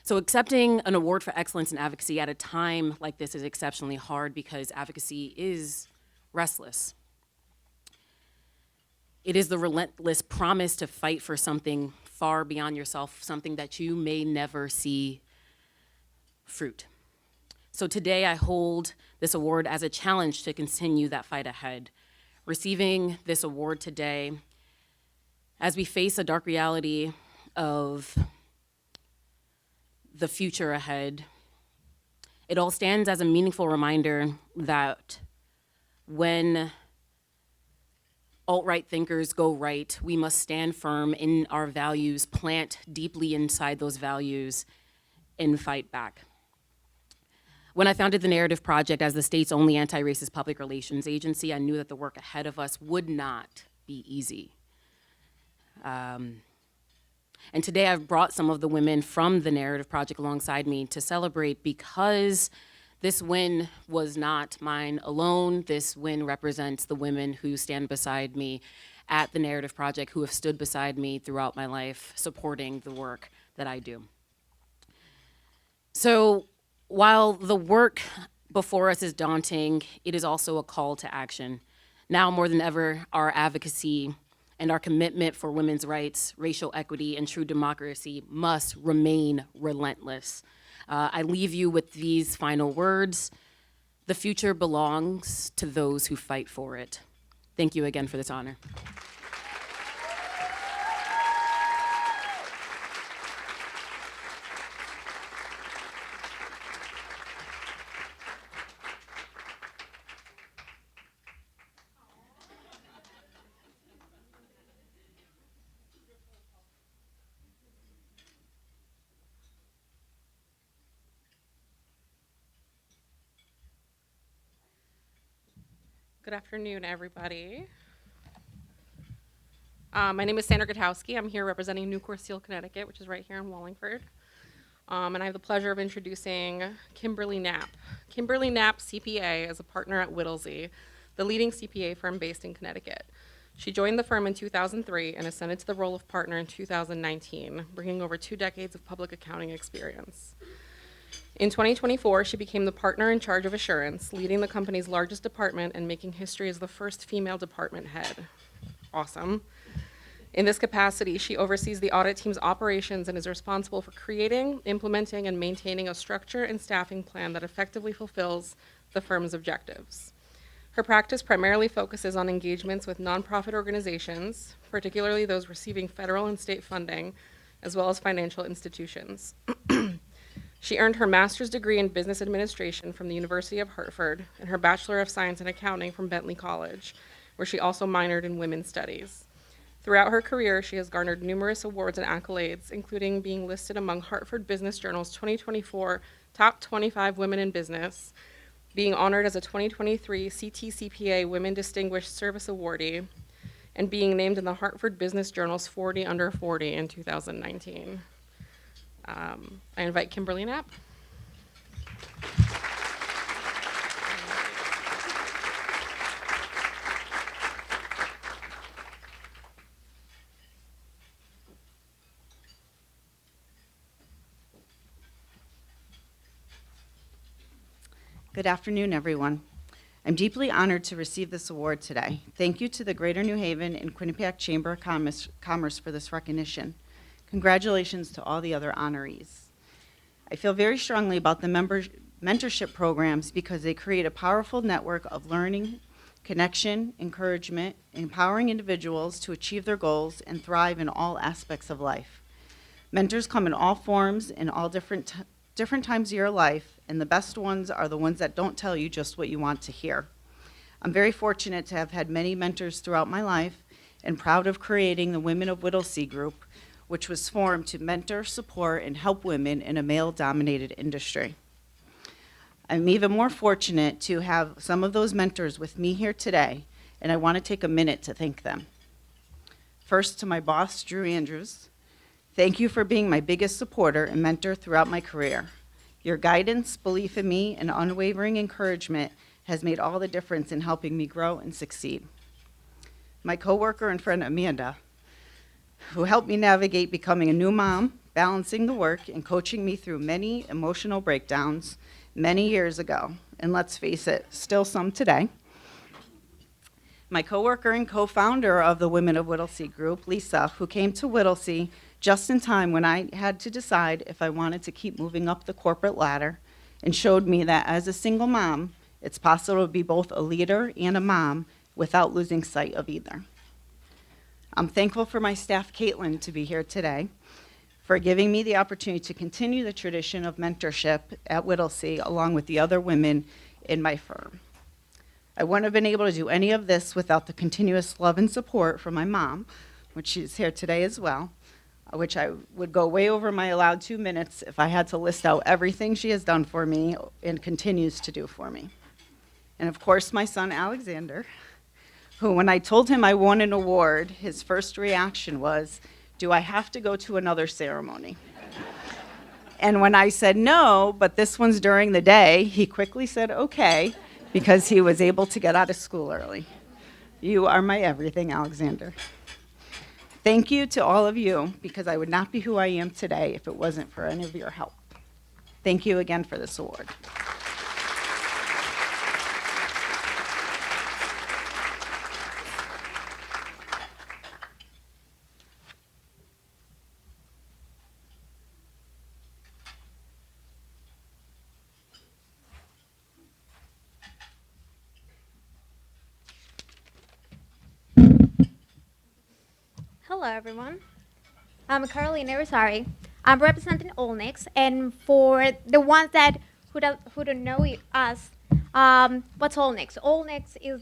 So accepting an award for excellence in advocacy at a time like this is exceptionally hard because advocacy is restless. It is the relentless promise to fight for something far beyond yourself, something that you may never see fruit. So today I hold this award as a challenge to continue that fight ahead. Receiving this award today, as we face a dark reality of the future ahead, it all stands as a meaningful reminder that when alt-right thinkers go right, we must stand firm in our values, plant deeply inside those values, and fight back. When I founded the Narrative Project as the state's only anti-racist public relations agency, I knew that the work ahead of us would not be easy. And today I've brought some of the women from the Narrative Project alongside me to celebrate because this win was not mine alone. This win represents the women who stand beside me at the Narrative Project, who have stood beside me throughout my life, supporting the work that I do. So while the work before us is daunting, it is also a call to action. Now more than ever, our advocacy and our commitment for women's rights, racial equity, and true democracy must remain relentless. I leave you with these final words. The future belongs to those who fight for it. Thank you again for this honor. Good afternoon, everybody. My name is Sandra Gutowski. I'm here representing Newport Seal, Connecticut, which is right here in Wallingford. And I have the pleasure of introducing Kimberly Knapp. Kimberly Knapp, CPA, is a partner at Whittlesey, the leading CPA firm based in Connecticut. She joined the firm in 2003 and ascended to the role of partner in 2019, bringing over 2 decades of public accounting experience. In 2024, she became the partner in charge of assurance, leading the company's largest department and making history as the first female department head. Awesome. In this capacity, she oversees the audit team's operations and is responsible for creating, implementing, and maintaining a structure and staffing plan that effectively fulfills the firm's objectives. Her practice primarily focuses on engagements with nonprofit organizations, particularly those receiving federal and state funding, as well as financial institutions. She earned her master's degree in business administration from the University of Hartford and her Bachelor of Science in accounting from Bentley College, where she also minored in women's studies. Throughout her career, she has garnered numerous awards and accolades, including being listed among Hartford Business Journal's 2024 Top 25 Women in Business, being honored as a 2023 CTCPA Women Distinguished Service Awardee, and being named in the Hartford Business Journal's 40 Under 40 in 2019. I invite Kimberly Knapp. Good afternoon, everyone. I'm deeply honored to receive this award today. Thank you to the Greater New Haven and Quinnipiac Chamber of Commerce for this recognition. Congratulations to all the other honorees. I feel very strongly about the mentorship programs because they create a powerful network of learning, connection, encouragement, empowering individuals to achieve their goals and thrive in all aspects of life. Mentors come in all forms in all different times of your life, and the best ones are the ones that don't tell you just what you want to hear. I'm very fortunate to have had many mentors throughout my life and proud of creating the Women of Whittlesey group, which was formed to mentor, support, and help women in a male-dominated industry. I'm even more fortunate to have some of those mentors with me here today, and I want to take a minute to thank them. First, to my boss, Drew Andrews. Thank you for being my biggest supporter and mentor throughout my career. Your guidance, belief in me, and unwavering encouragement has made all the difference in helping me grow and succeed. My coworker and friend, Amanda, who helped me navigate becoming a new mom, balancing the work, and coaching me through many emotional breakdowns many years ago, and let's face it, still some today. My coworker and co-founder of the Women of Whittlesey group, Lisa, who came to Whittlesey just in time when I had to decide if I wanted to keep moving up the corporate ladder, and showed me that as a single mom, it's possible to be both a leader and a mom without losing sight of either. I'm thankful for my staff, Caitlin, to be here today, for giving me the opportunity to continue the tradition of mentorship at Whittlesey along with the other women in my firm. I wouldn't have been able to do any of this without the continuous love and support from my mom, which she's here today as well, which I would go way over my allowed 2 minutes if I had to list out everything she has done for me and continues to do for me. And of course, my son, Alexander, who, when I told him I won an award, his first reaction was, "Do I have to go to another ceremony?" And when I said no, but this one's during the day, he quickly said okay, because he was able to get out of school early. You are my everything, Alexander. Thank you to all of you, because I would not be who I am today if it wasn't for any of your help. Thank you again for this award. Hello, everyone. I'm Carolina Rosari. I'm representing Olnix, and for the ones that who don't know us, what's Olnix? Olnix is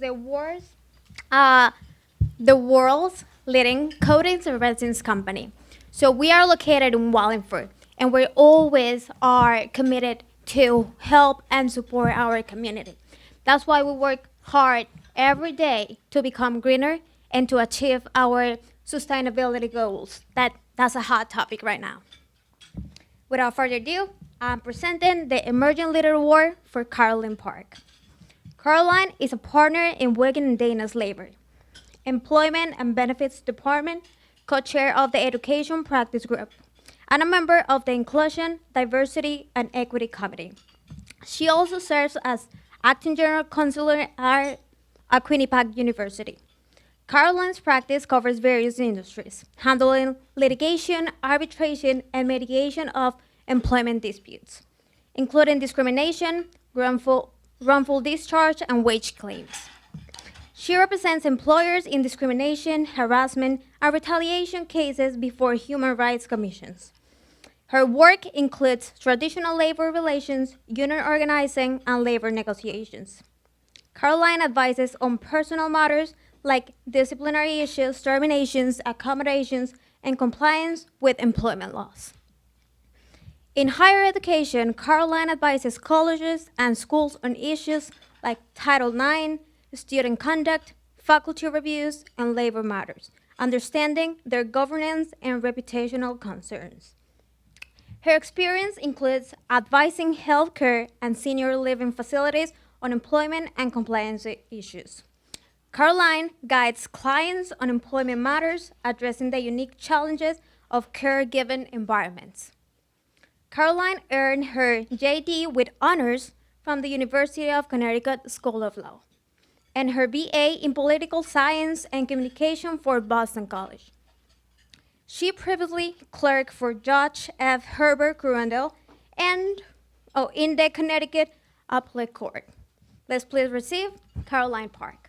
the world's leading coatings and resins company. So we are located in Wallingford, and we always are committed to help and support our community. That's why we work hard every day to become greener and to achieve our sustainability goals. That's a hot topic right now. Without further ado, I'm presenting the Emerging Leader Award for Caroline Park. Caroline is a partner in Wigan and Dana's Labor, Employment and Benefits Department, co-chair of the Education Practice Group, and a member of the Inclusion, Diversity, and Equity Committee. She also serves as Acting General Counselor at Quinnipiac University. Caroline's practice covers various industries, handling litigation, arbitration, and mediation of employment disputes, including discrimination, wrongful discharge, and wage claims. She represents employers in discrimination, harassment, and retaliation cases before human rights commissions. Her work includes traditional labor relations, union organizing, and labor negotiations. Caroline advises on personal matters like disciplinary issues, terminations, accommodations, and compliance with employment laws. In higher education, Caroline advises colleges and schools on issues like Title IX, student conduct, faculty reviews, and labor matters, understanding their governance and reputational concerns. Her experience includes advising healthcare and senior living facilities on employment and compliance issues. Caroline guides clients on employment matters, addressing the unique challenges of caregiving environments. Caroline earned her JD with honors from the University of Connecticut School of Law and her BA in Political Science and Communication for Boston College. She previously clerked for Judge F. Herbert Crandall and in the Connecticut Appellate Court. Let's please receive Caroline Park.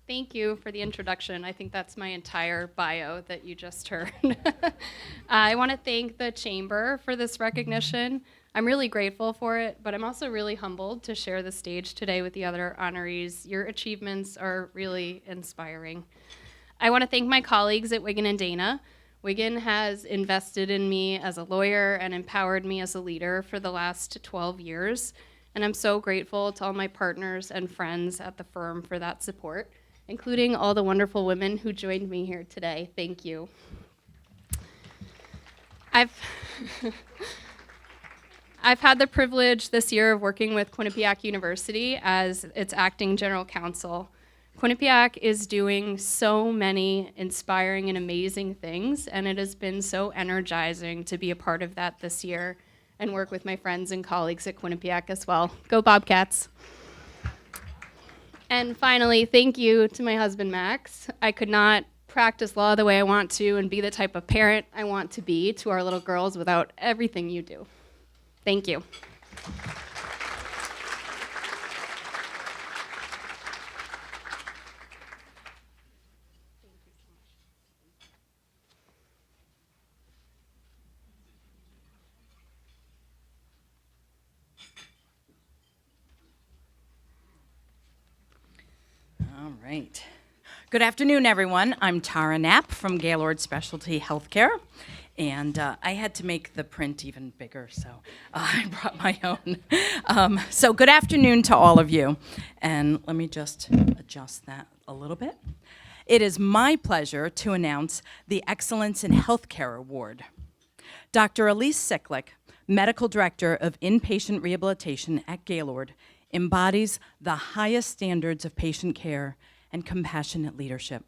Thank you for the introduction. I think that's my entire bio that you just heard. I want to thank the Chamber for this recognition. I'm really grateful for it, but I'm also really humbled to share the stage today with the other honorees. Your achievements are really inspiring. I want to thank my colleagues at Wigan and Dana. Wigan has invested in me as a lawyer and empowered me as a leader for the last 12 years, and I'm so grateful to all my partners and friends at the firm for that support, including all the wonderful women who joined me here today. Thank you. I've had the privilege this year of working with Quinnipiac University as its acting general counsel. Quinnipiac is doing so many inspiring and amazing things, and it has been so energizing to be a part of that this year and work with my friends and colleagues at Quinnipiac as well. Go Bobcats. And finally, thank you to my husband, Max. I could not practice law the way I want to and be the type of parent I want to be to our little girls without everything you do. Thank you. All right. Good afternoon, everyone. I'm Tara Knapp from Gaylord Specialty Healthcare, and I had to make the print even bigger, so I brought my own. So good afternoon to all of you, and let me just adjust that a little bit. It is my pleasure to announce the Excellence in Healthcare Award. Dr. Elise Sicklick, Medical Director of Inpatient Rehabilitation at Gaylord, embodies the highest standards of patient care and compassionate leadership.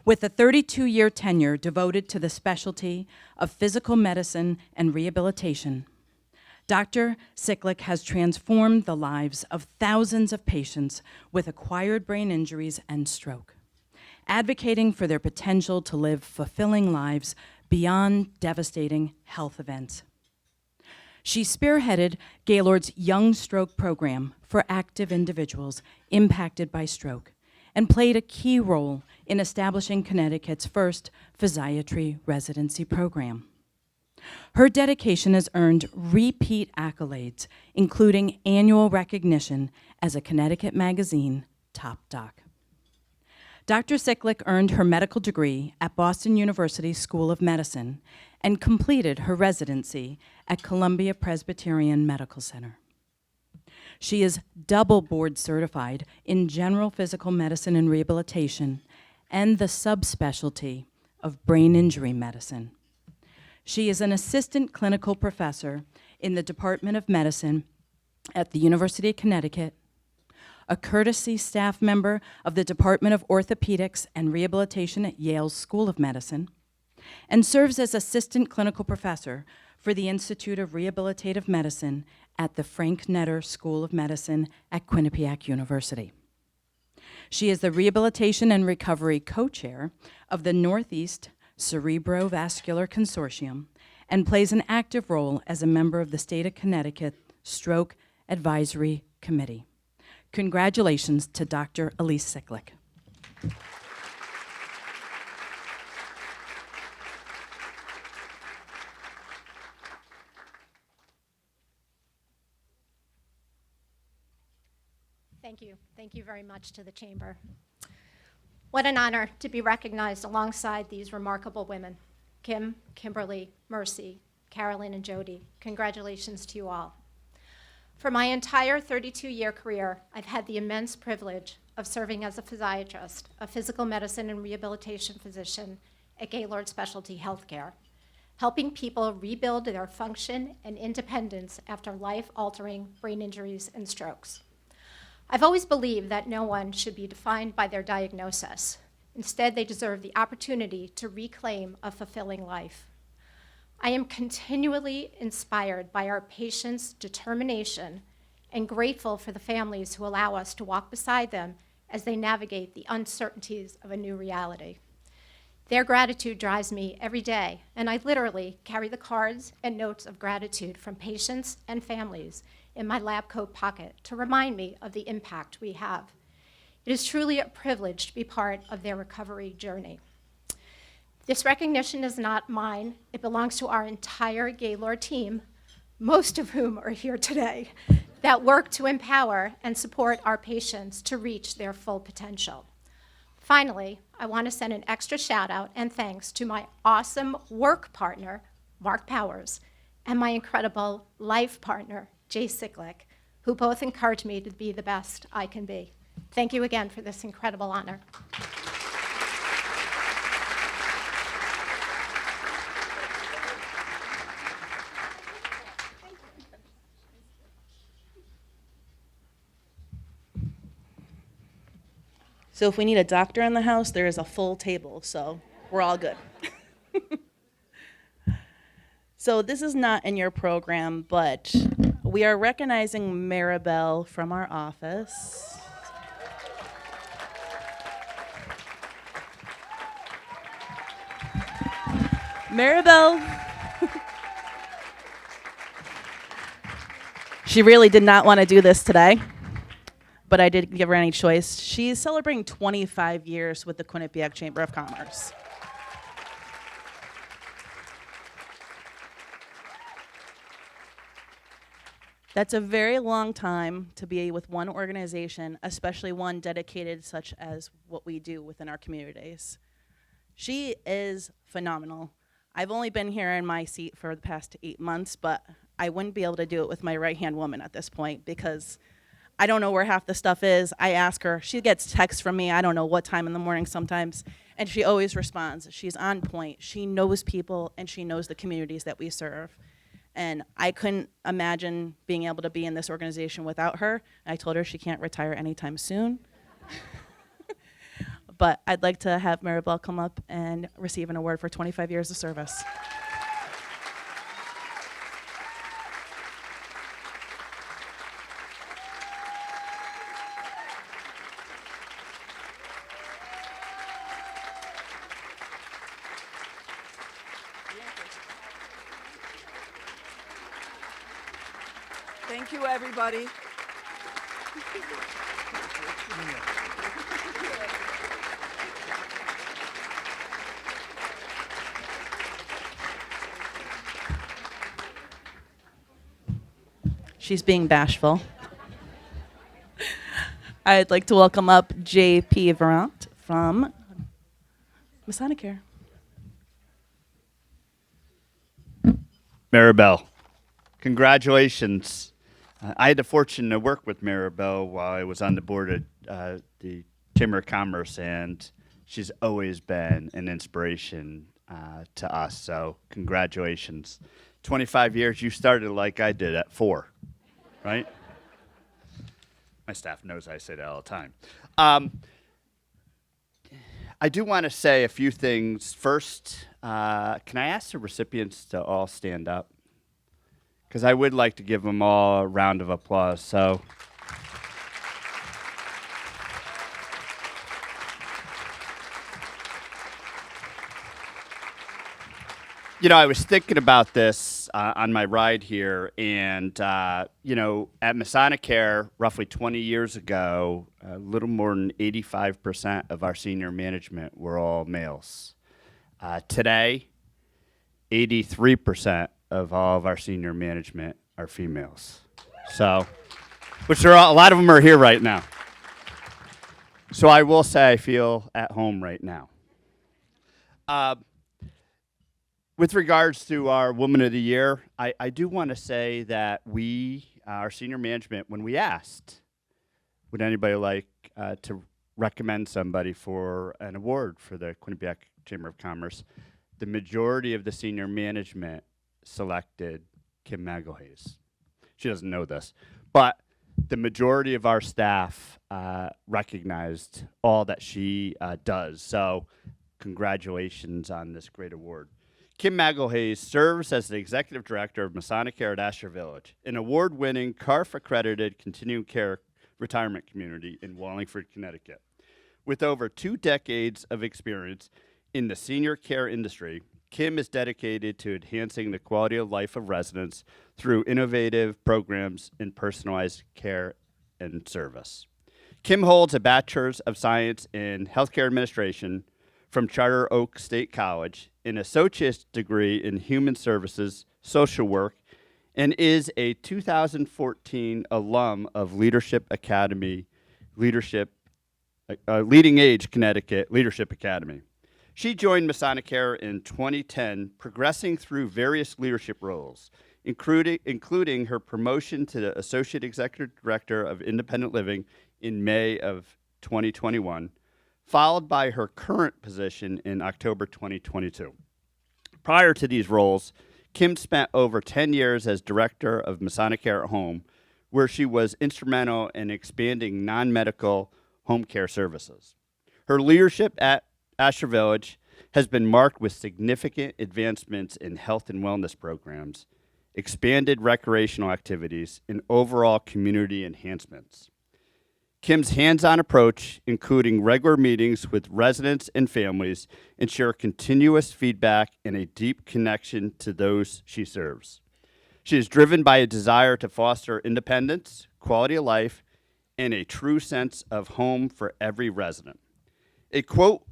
With a 32-year tenure devoted to the specialty of physical medicine and rehabilitation, Dr. Sicklick has transformed the lives of thousands of patients with acquired brain injuries and stroke, advocating for their potential to live fulfilling lives beyond devastating health events. She spearheaded Gaylord's Young Stroke Program for active individuals impacted by stroke and played a key role in establishing Connecticut's first physiatry residency program. Her dedication has earned repeat accolades, including annual recognition as a Connecticut Magazine top doc. Dr. Sicklick earned her medical degree at Boston University School of Medicine and completed her residency at Columbia Presbyterian Medical Center. She is double board certified in general physical medicine and rehabilitation and the subspecialty of brain injury medicine. She is an assistant clinical professor in the Department of Medicine at the University of Connecticut, a courtesy staff member of the Department of Orthopedics and Rehabilitation at Yale's School of Medicine, and serves as assistant clinical professor for the Institute of Rehabilitative Medicine at the Frank Netter School of Medicine at Quinnipiac University. She is the Rehabilitation and Recovery Co-Chair of the Northeast Cerebrovascular Consortium and plays an active role as a member of the State of Connecticut Stroke Advisory Committee. Congratulations to Dr. Elise Sicklick. Thank you. Thank you very much to the Chamber. What an honor to be recognized alongside these remarkable women, Kim, Kimberly, Mercy, Carolyn, and Jody. Congratulations to you all. For my entire 32-year career, I've had the immense privilege of serving as a physiatrist, a physical medicine and rehabilitation physician at Gaylord Specialty Healthcare, helping people rebuild their function and independence after life-altering brain injuries and strokes. I've always believed that no one should be defined by their diagnosis. Instead, they deserve the opportunity to reclaim a fulfilling life. I am continually inspired by our patients' determination and grateful for the families who allow us to walk beside them as they navigate the uncertainties of a new reality. Their gratitude drives me every day, and I literally carry the cards and notes of gratitude from patients and families in my lab coat pocket to remind me of the impact we have. It is truly a privilege to be part of their recovery journey. This recognition is not mine. It belongs to our entire Gaylord team, most of whom are here today, that work to empower and support our patients to reach their full potential. Finally, I want to send an extra shout out and thanks to my awesome work partner, Mark Powers, and my incredible life partner, Jay Sicklick, who both encourage me to be the best I can be. Thank you again for this incredible honor. So if we need a doctor in the house, there is a full table, so we're all good. So this is not in your program, but we are recognizing Maribel from our office. Maribel. She really did not want to do this today, but I didn't give her any choice. She's celebrating 25 years with the Quinnipiac Chamber of Commerce. That's a very long time to be with one organization, especially one dedicated such as what we do within our communities. She is phenomenal. I've only been here in my seat for the past 8 months, but I wouldn't be able to do it with my right-hand woman at this point because I don't know where half the stuff is. I ask her, she gets texts from me, I don't know what time in the morning sometimes, and she always responds. She's on point, she knows people, and she knows the communities that we serve. And I couldn't imagine being able to be in this organization without her. I told her she can't retire anytime soon. But I'd like to have Maribel come up and receive an award for 25 years of service. Thank you, everybody. She's being bashful. I'd like to welcome up J.P. Verant from Massonicare. Maribel, congratulations. I had the fortune to work with Maribel while I was on the board at the Chamber of Commerce, and she's always been an inspiration to us, so congratulations. 25 years, you started like I did at 4, right? My staff knows I say that all the time. I do want to say a few things. First, can I ask the recipients to all stand up? Because I would like to give them all a round of applause. So. You know, I was thinking about this on my ride here, and, you know, at Masonic roughly 20 years ago, a little more than 85% of our senior management were all males. Today, 83% of all of our senior management are females. So, which are a lot of them are here right now. So I will say I feel at home right now. With regards to our Woman of the Year, I do want to say that we, our senior management, when we asked, would anybody like to recommend somebody for an award for the Quinnipiac Chamber of Commerce, the majority of the senior management selected Kim Magalhaes. She doesn't know this, but the majority of our staff recognized all that she does. So congratulations on this great award. Kim Magalhaes serves as the Executive Director of Masonic Care at Asher Village, an award-winning CARF-accredited continuing care retirement community in Wallingford, Connecticut. With over 2 decades of experience in the senior care industry, Kim is dedicated to enhancing the quality of life of residents through innovative programs in personalized care and service. Kim holds a Bachelor's of Science in Healthcare Administration from Charter Oak State College, an associate's degree in Human Services, Social Work, and is a 2014 alum of Leadership Academy, Leading Age Connecticut Leadership Academy. She joined Masonic Care in 2010, progressing through various leadership roles, including her promotion to the Associate Executive Director of Independent Living in May of 2021, followed by her current position in October 2022. Prior to these roles, Kim spent over 10 years as director of Masonic Care at Home, where she was instrumental in expanding non-medical home care services. Her leadership at Asher Village has been marked with significant advancements in health and wellness programs, expanded recreational activities, and overall community enhancements. Kim's hands-on approach, including regular meetings with residents and families, ensure continuous feedback and a deep connection to those she serves. She is driven by a desire to foster independence, quality of life, and a true sense of home for every resident. A quote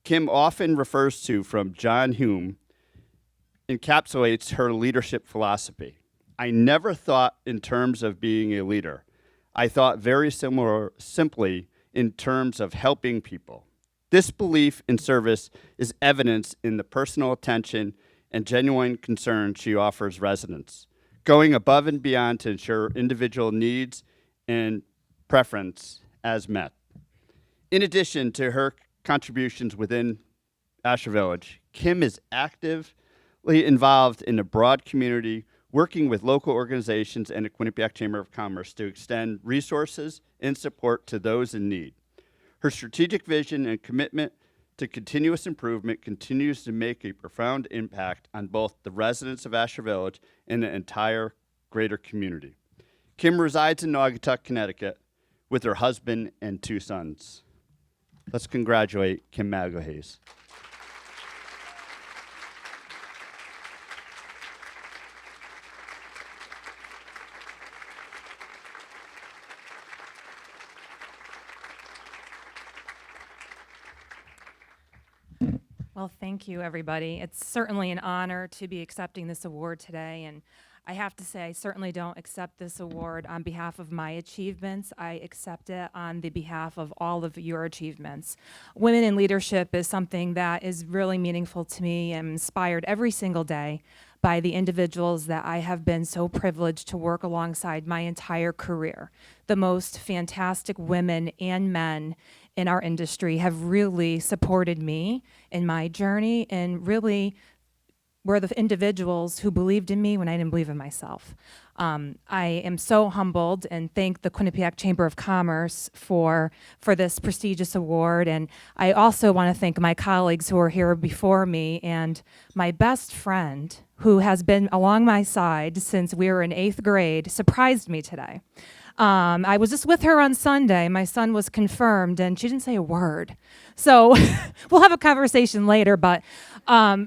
Kim often refers to from John Hume encapsulates her leadership philosophy. I never thought in terms of being a leader. I thought very simply in terms of helping people. This belief in service is evidenced in the personal attention and genuine concern she offers residents, going above and beyond to ensure individual needs and preference as met. In addition to her contributions within Asher Village, Kim is actively involved in the broad community, working with local organizations and the Quinnipiac Chamber of Commerce to extend resources and support to those in need. Her strategic vision and commitment to continuous improvement continues to make a profound impact on both the residents of Asher Village and the entire greater community. Kim resides in Naugatuck, Connecticut, with her husband and 2 sons. Let's congratulate Kim Magalhaes. Well, thank you, everybody. It's certainly an honor to be accepting this award today, and I have to say I certainly don't accept this award on behalf of my achievements. I accept it on the behalf of all of your achievements. Women in leadership is something that is really meaningful to me. I'm inspired every single day by the individuals that I have been so privileged to work alongside my entire career. The most fantastic women and men in our industry have really supported me in my journey and really were the individuals who believed in me when I didn't believe in myself. I am so humbled and thank the Quinnipiac Chamber of Commerce for this prestigious award. And I also want to thank my colleagues who are here before me and my best friend who has been along my side since we were in 8th grade, surprised me today. I was just with her on Sunday. My son was confirmed, and she didn't say a word. So we'll have a conversation later. But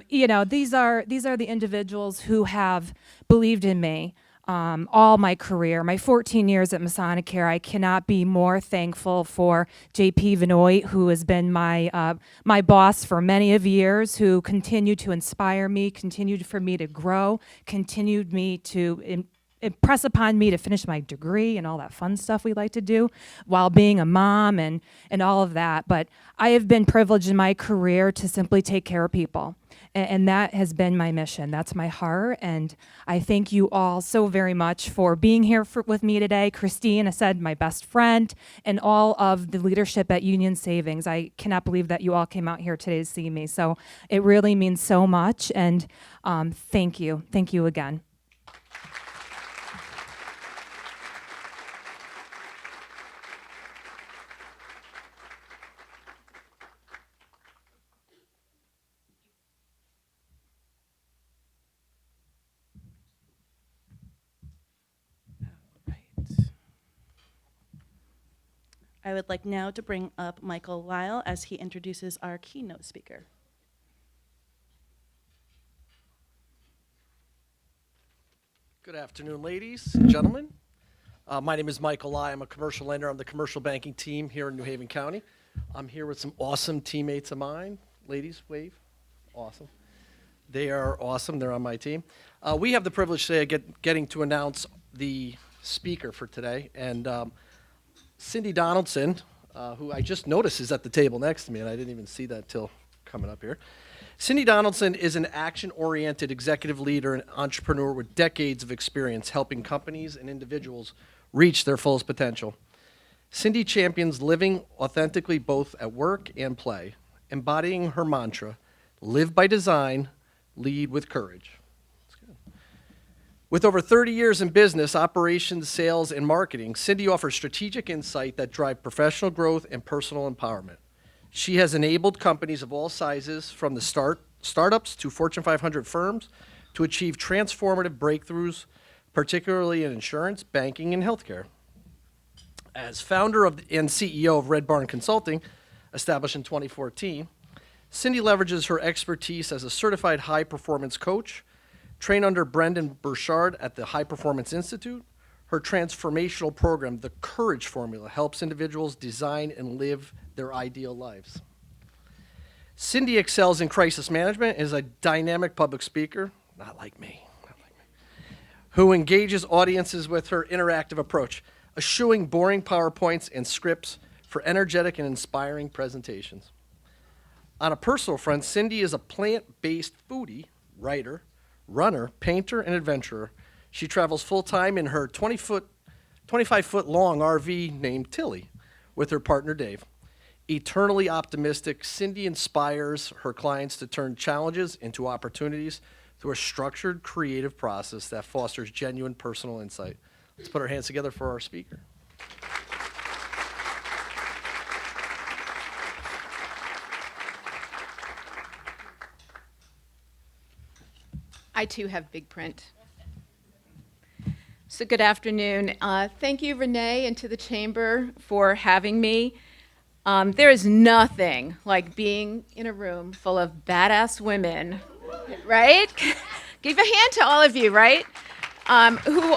you know, these are the individuals who have believed in me all my career, my 14 years at Masonicare. I cannot be more thankful for J.P. Vinoy, who has been my my boss for many of years, who continued to inspire me, continued for me to grow, continued me to impress upon me to finish my degree and all that fun stuff we like to do while being a mom and all of that. But I have been privileged in my career to simply take care of people. And that has been my mission. That's my heart. And I thank you all so very much for being here with me today. Christine, I said, my best friend, and all of the leadership at Union Savings. I cannot believe that you all came out here today to see me. So it really means so much. And thank you. Thank you again. I would like now to bring up Michael Lyle as he introduces our keynote speaker. Good afternoon, ladies and gentlemen. My name is Michael Lyle. I'm a commercial lender on the commercial banking team here in New Haven County. I'm here with some awesome teammates of mine. Ladies, wave. Awesome. They are awesome. They're on my team. We have the privilege today of getting to announce the speaker for today. And Cindy Donaldson, who I just noticed is at the table next to me, and I didn't even see that till coming up here. Cindy Donaldson is an action-oriented executive leader and entrepreneur with decades of experience helping companies and individuals reach their fullest potential. Cindy champions living authentically both at work and play, embodying her mantra, live by design, lead with courage. With over 30 years in business, operations, sales, and marketing, Cindy offers strategic insight that drive professional growth and personal empowerment. She has enabled companies of all sizes, from the startups to Fortune 500 firms, to achieve transformative breakthroughs, particularly in insurance, banking, and healthcare. As founder and CEO of Red Barn Consulting, established in 2014, Cindy leverages her expertise as a certified high-performance coach, trained under Brendan Burchard at the High Performance Institute. Her transformational program, The Courage Formula, helps individuals design and live their ideal lives. Cindy excels in crisis management and is a dynamic public speaker, not like me, who engages audiences with her interactive approach, eschewing boring PowerPoints and scripts for energetic and inspiring presentations. On a personal front, Cindy is a plant-based foodie, writer, runner, painter, and adventurer. She travels full-time in her 25-foot long RV named Tilly with her partner Dave. Eternally optimistic, Cindy inspires her clients to turn challenges into opportunities through a structured, creative process that fosters genuine personal insight. Let's put our hands together for our speaker. I too have big print. So good afternoon. Thank you, Renee, and to the Chamber for having me. There is nothing like being in a room full of badass women, right? Give a hand to all of you, right? Who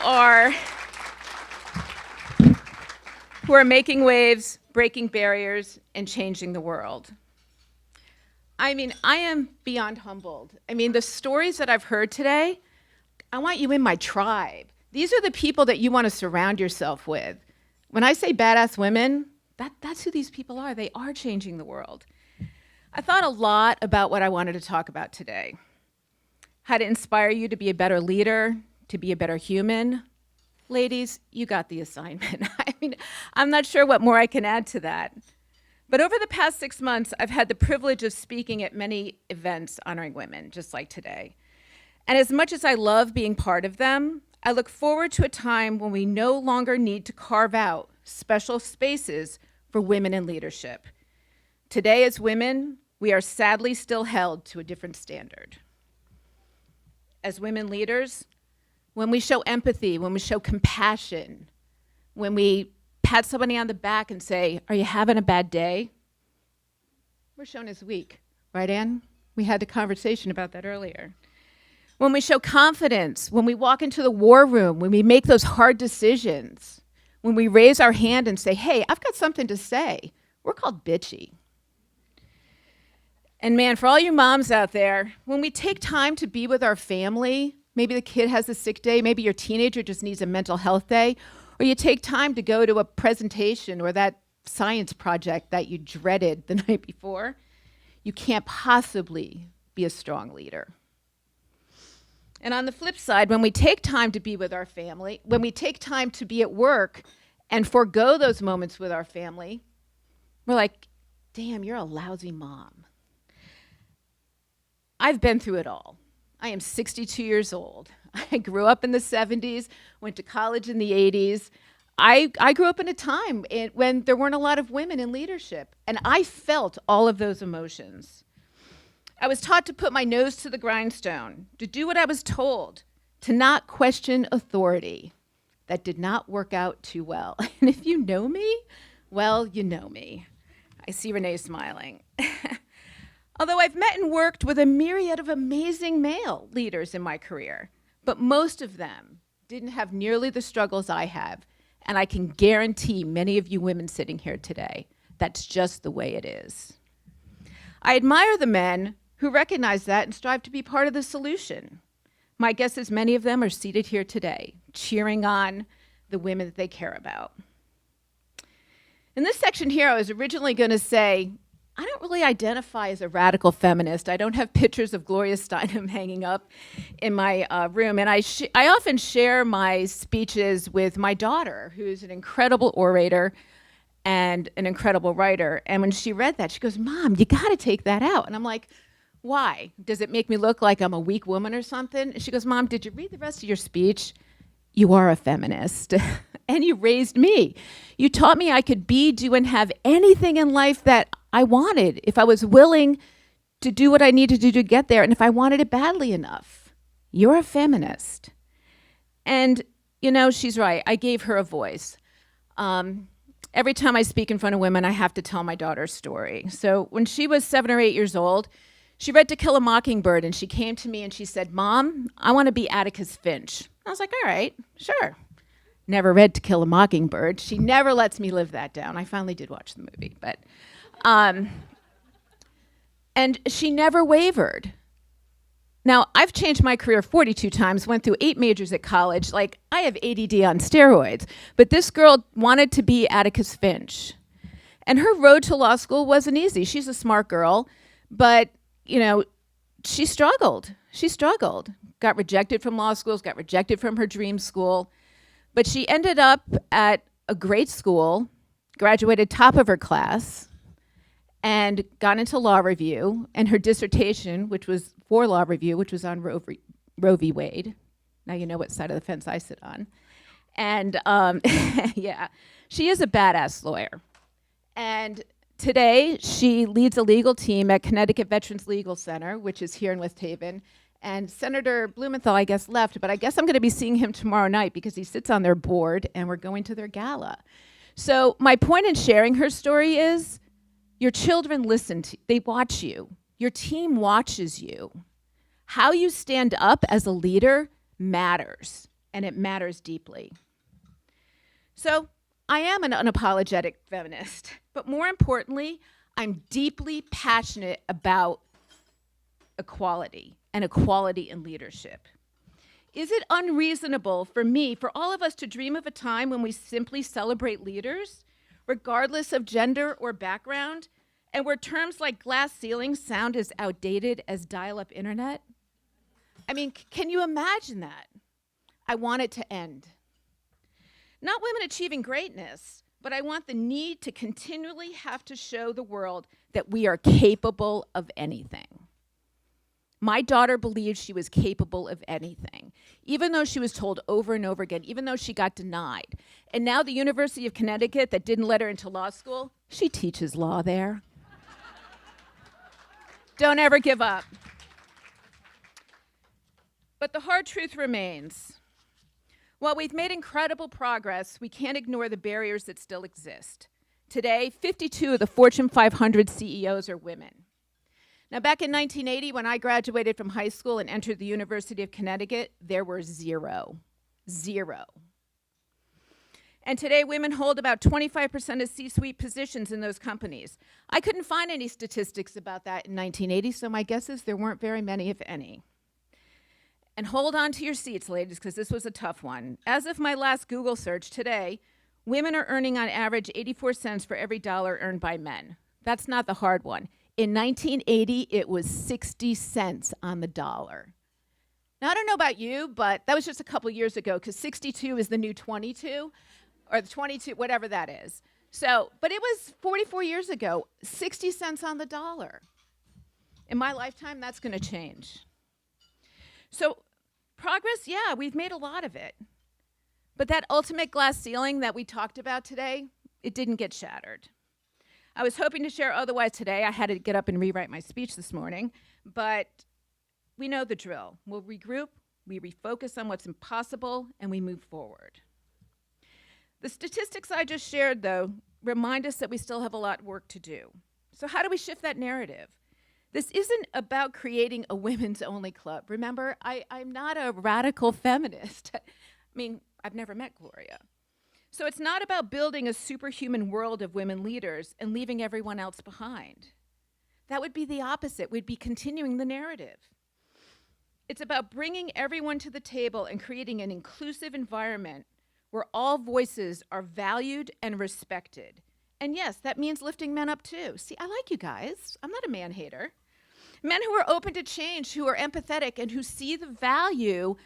are making waves, breaking barriers, and changing the world. I mean, I am beyond humbled. I mean, the stories that I've heard today, I want you in my tribe. These are the people that you want to surround yourself with. When I say badass women, that's who these people are. They are changing the world. I thought a lot about what I wanted to talk about today. How to inspire you to be a better leader, to be a better human. Ladies, you got the assignment. I mean, I'm not sure what more I can add to that. But over the past 6 months, I've had the privilege of speaking at many events honoring women, just like today. And as much as I love being part of them, I look forward to a time when we no longer need to carve out special spaces for women in leadership. Today, as women, we are sadly still held to a different standard. As women leaders, when we show empathy, when we show compassion, when we pat somebody on the back and say, "Are you having a bad day?" we're shown as weak. Right, Ann? We had a conversation about that earlier. When we show confidence, when we walk into the war room, when we make those hard decisions, when we raise our hand and say, "Hey, I've got something to say," we're called bitchy. And man, for all you moms out there, when we take time to be with our family, maybe the kid has a sick day, maybe your teenager just needs a mental health day, or you take time to go to a presentation or that science project that you dreaded the night before, you can't possibly be a strong leader. And on the flip side, when we take time to be with our family, when we take time to be at work and forego those moments with our family, we're like, damn, you're a lousy mom. I've been through it all. I am 62 years old. I grew up in the 70s, went to college in the 80s. I grew up in a time when there weren't a lot of women in leadership, and I felt all of those emotions. I was taught to put my nose to the grindstone, to do what I was told, to not question authority. That did not work out too well. And if you know me, well, you know me. I see Renee smiling. Although I've met and worked with a myriad of amazing male leaders in my career, but most of them didn't have nearly the struggles I have, and I can guarantee many of you women sitting here today, that's just the way it is. I admire the men who recognize that and strive to be part of the solution. My guess is many of them are seated here today, cheering on the women that they care about. In this section here, I was originally going to say, I don't really identify as a radical feminist. I don't have pictures of Gloria Steinem hanging up in my room. And I often share my speeches with my daughter, who's an incredible orator and an incredible writer. And when she read that, she goes, "Mom, you got to take that out." And I'm like, "Why? Does it make me look like I'm a weak woman or something?" And she goes, "Mom, did you read the rest of your speech? You are a feminist." And you raised me. You taught me I could be, do, and have anything in life that I wanted if I was willing to do what I needed to do to get there, and if I wanted it badly enough. You're a feminist. And, you know, she's right. I gave her a voice. Every time I speak in front of women, I have to tell my daughter's story. So when she was 7 or 8 years old, she read To Kill a Mockingbird, and she came to me and she said, "Mom, I want to be Atticus Finch." I was like, "All right, sure." Never read To Kill a Mockingbird. She never lets me live that down. I finally did watch the movie, but and she never wavered. Now, I've changed my career 42 times, went through 8 majors at college. Like, I have ADD on steroids. But this girl wanted to be Atticus Finch. And her road to law school wasn't easy. She's a smart girl, but, you know, she struggled. She struggled. Got rejected from law schools, got rejected from her dream school. But she ended up at a great school, graduated top of her class, and got into law review. And her dissertation, which was for law review, which was on Roe v. Wade. Now you know what side of the fence I sit on. And yeah, she is a badass lawyer. And today she leads a legal team at Connecticut Veterans Legal Center, which is here in West Haven. And Senator Blumenthal, I guess, left, but I guess I'm going to be seeing him tomorrow night because he sits on their board and we're going to their gala. So my point in sharing her story is your children listen to, they watch you. Your team watches you. How you stand up as a leader matters, and it matters deeply. So I am an unapologetic feminist, but more importantly, I'm deeply passionate about equality and equality in leadership. Is it unreasonable for me, for all of us to dream of a time when we simply celebrate leaders, regardless of gender or background, and where terms like glass ceilings sound as outdated as dial-up internet? I mean, can you imagine that? I want it to end. Not women achieving greatness, but I want the need to continually have to show the world that we are capable of anything. My daughter believed she was capable of anything, even though she was told over and over again, even though she got denied. And now the University of Connecticut that didn't let her into law school, she teaches law there. Don't ever give up. But the hard truth remains. While we've made incredible progress, we can't ignore the barriers that still exist. Today, 52 of the Fortune 500 CEOs are women. Now, back in 1980, when I graduated from high school and entered the University of Connecticut, there were zero. And today, women hold about 25% of C-suite positions in those companies. I couldn't find any statistics about that in 1980, so my guess is there weren't very many, if any. And hold on to your seats, ladies, because this was a tough one. As of my last Google search today, women are earning on average 84 cents for every dollar earned by men. That's not the hard one. In 1980, it was 60 cents on the dollar. Now, I don't know about you, but that was just a couple years ago, because 62 is the new 22, or the 22, whatever that is. So, but it was 44 years ago, 60 cents on the dollar. In my lifetime, that's going to change. So, progress, yeah, we've made a lot of it. But that ultimate glass ceiling that we talked about today, it didn't get shattered. I was hoping to share otherwise today. I had to get up and rewrite my speech this morning, but we know the drill. We'll regroup, we refocus on what's impossible, and we move forward. The statistics I just shared, though, remind us that we still have a lot of work to do. So how do we shift that narrative? This isn't about creating a women's only club. Remember, I'm not a radical feminist. I mean, I've never met Gloria. So it's not about building a superhuman world of women leaders and leaving everyone else behind. That would be the opposite. We'd be continuing the narrative. It's about bringing everyone to the table and creating an inclusive environment where all voices are valued and respected. And yes, that means lifting men up too. See, I like you guys. I'm not a man hater. Men who are open to change, who are empathetic, and who see the value,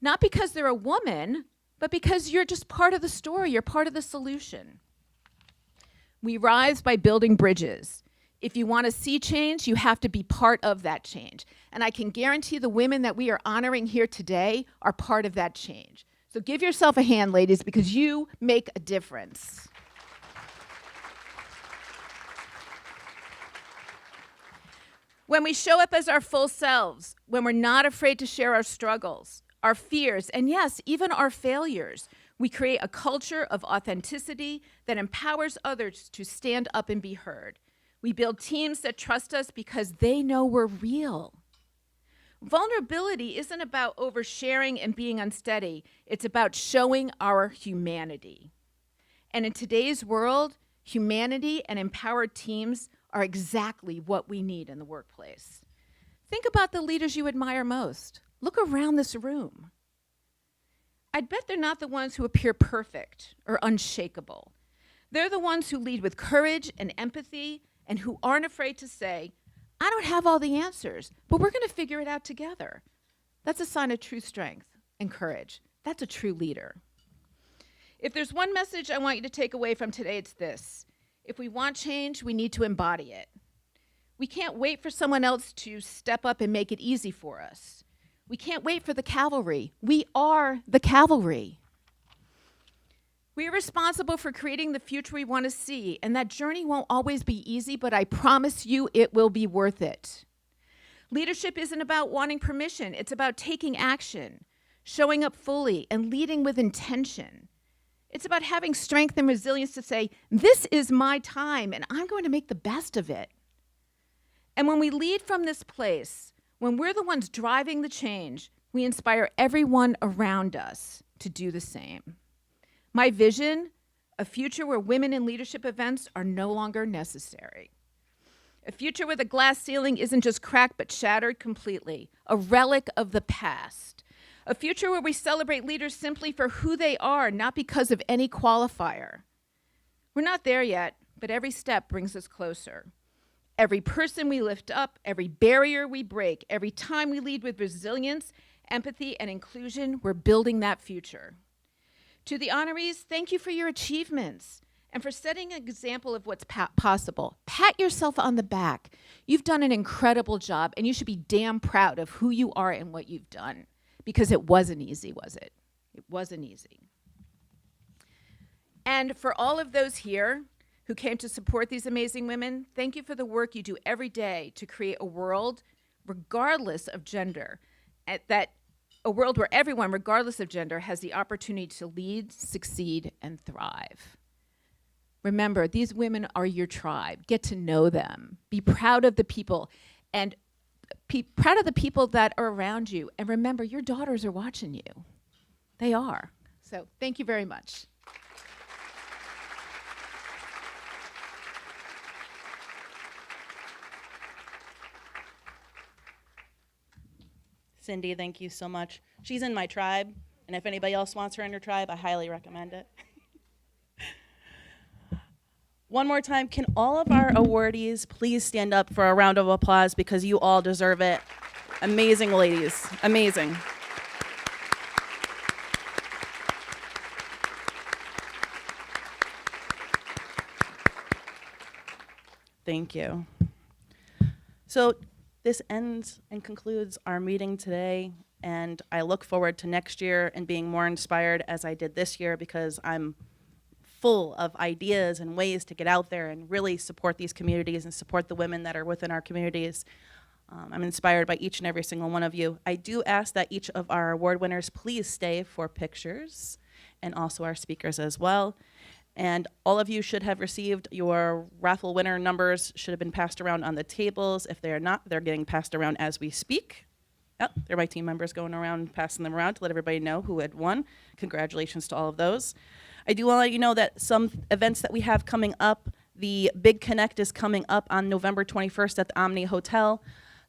not because they're a woman, but because you're just part of the story, you're part of the solution. We rise by building bridges. If you want to see change, you have to be part of that change. And I can guarantee the women that we are honoring here today are part of that change. So give yourself a hand, ladies, because you make a difference. When we show up as our full selves, when we're not afraid to share our struggles, our fears, and yes, even our failures, we create a culture of authenticity that empowers others to stand up and be heard. We build teams that trust us because they know we're real. Vulnerability isn't about oversharing and being unsteady. It's about showing our humanity. And in today's world, humanity and empowered teams are exactly what we need in the workplace. Think about the leaders you admire most. Look around this room. I'd bet they're not the ones who appear perfect or unshakable. They're the ones who lead with courage and empathy and who aren't afraid to say, I don't have all the answers, but we're going to figure it out together. That's a sign of true strength and courage. That's a true leader. If there's one message I want you to take away from today, it's this. If we want change, we need to embody it. We can't wait for someone else to step up and make it easy for us. We can't wait for the cavalry. We are the cavalry. We are responsible for creating the future we want to see, and that journey won't always be easy, but I promise you it will be worth it. Leadership isn't about wanting permission. It's about taking action, showing up fully, and leading with intention. It's about having strength and resilience to say, this is my time, and I'm going to make the best of it. And when we lead from this place, when we're the ones driving the change, we inspire everyone around us to do the same. My vision, a future where women in leadership events are no longer necessary. A future where the glass ceiling isn't just cracked but shattered completely, a relic of the past. A future where we celebrate leaders simply for who they are, not because of any qualifier. We're not there yet, but every step brings us closer. Every person we lift up, every barrier we break, every time we lead with resilience, empathy, and inclusion, we're building that future. To the honorees, thank you for your achievements. and for setting an example of what's possible. Pat yourself on the back. You've done an incredible job, and you should be damn proud of who you are and what you've done, because it wasn't easy, was it? It wasn't easy. And for all of those here who came to support these amazing women, thank you for the work you do every day to create a world, regardless of gender, a world where everyone, regardless of gender, has the opportunity to lead, succeed, and thrive. Remember, these women are your tribe. Get to know them. Be proud of the people, and be proud of the people that are around you. And remember, your daughters are watching you. They are. So thank you very much. Cindy, thank you so much. She's in my tribe, and if anybody else wants her in your tribe, I highly recommend it. One more time, can all of our awardees please stand up for a round of applause, because you all deserve it. Amazing ladies, amazing. Thank you. So this ends and concludes our meeting today, and I look forward to next year and being more inspired as I did this year, because I'm full of ideas and ways to get out there and really support these communities and support the women that are within our communities. I'm inspired by each and every single one of you. I do ask that each of our award winners please stay for pictures, and also our speakers as well. And all of you should have received your raffle winner numbers, should have been passed around on the tables. If they are not, they're getting passed around as we speak. Oh, they're my team members going around, passing them around to let everybody know who had won. Congratulations to all of those. I do want to let you know that some events that we have coming up, the Big Connect is coming up on November 21st at the Omni Hotel.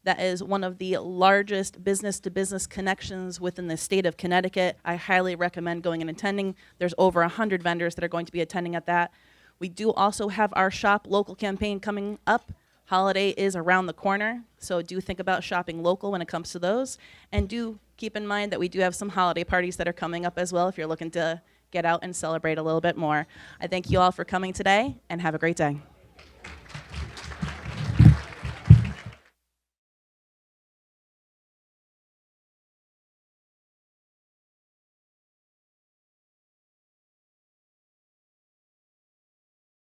That is one of the largest business-to-business connections within the state of Connecticut. I highly recommend going and attending. There's over 100 vendors that are going to be attending at that. We do also have our Shop Local campaign coming up. Holiday is around the corner, so do think about shopping local when it comes to those. And do keep in mind that we do have some holiday parties that are coming up as well if you're looking to get out and celebrate a little bit more. I thank you all for coming today, and have a great day.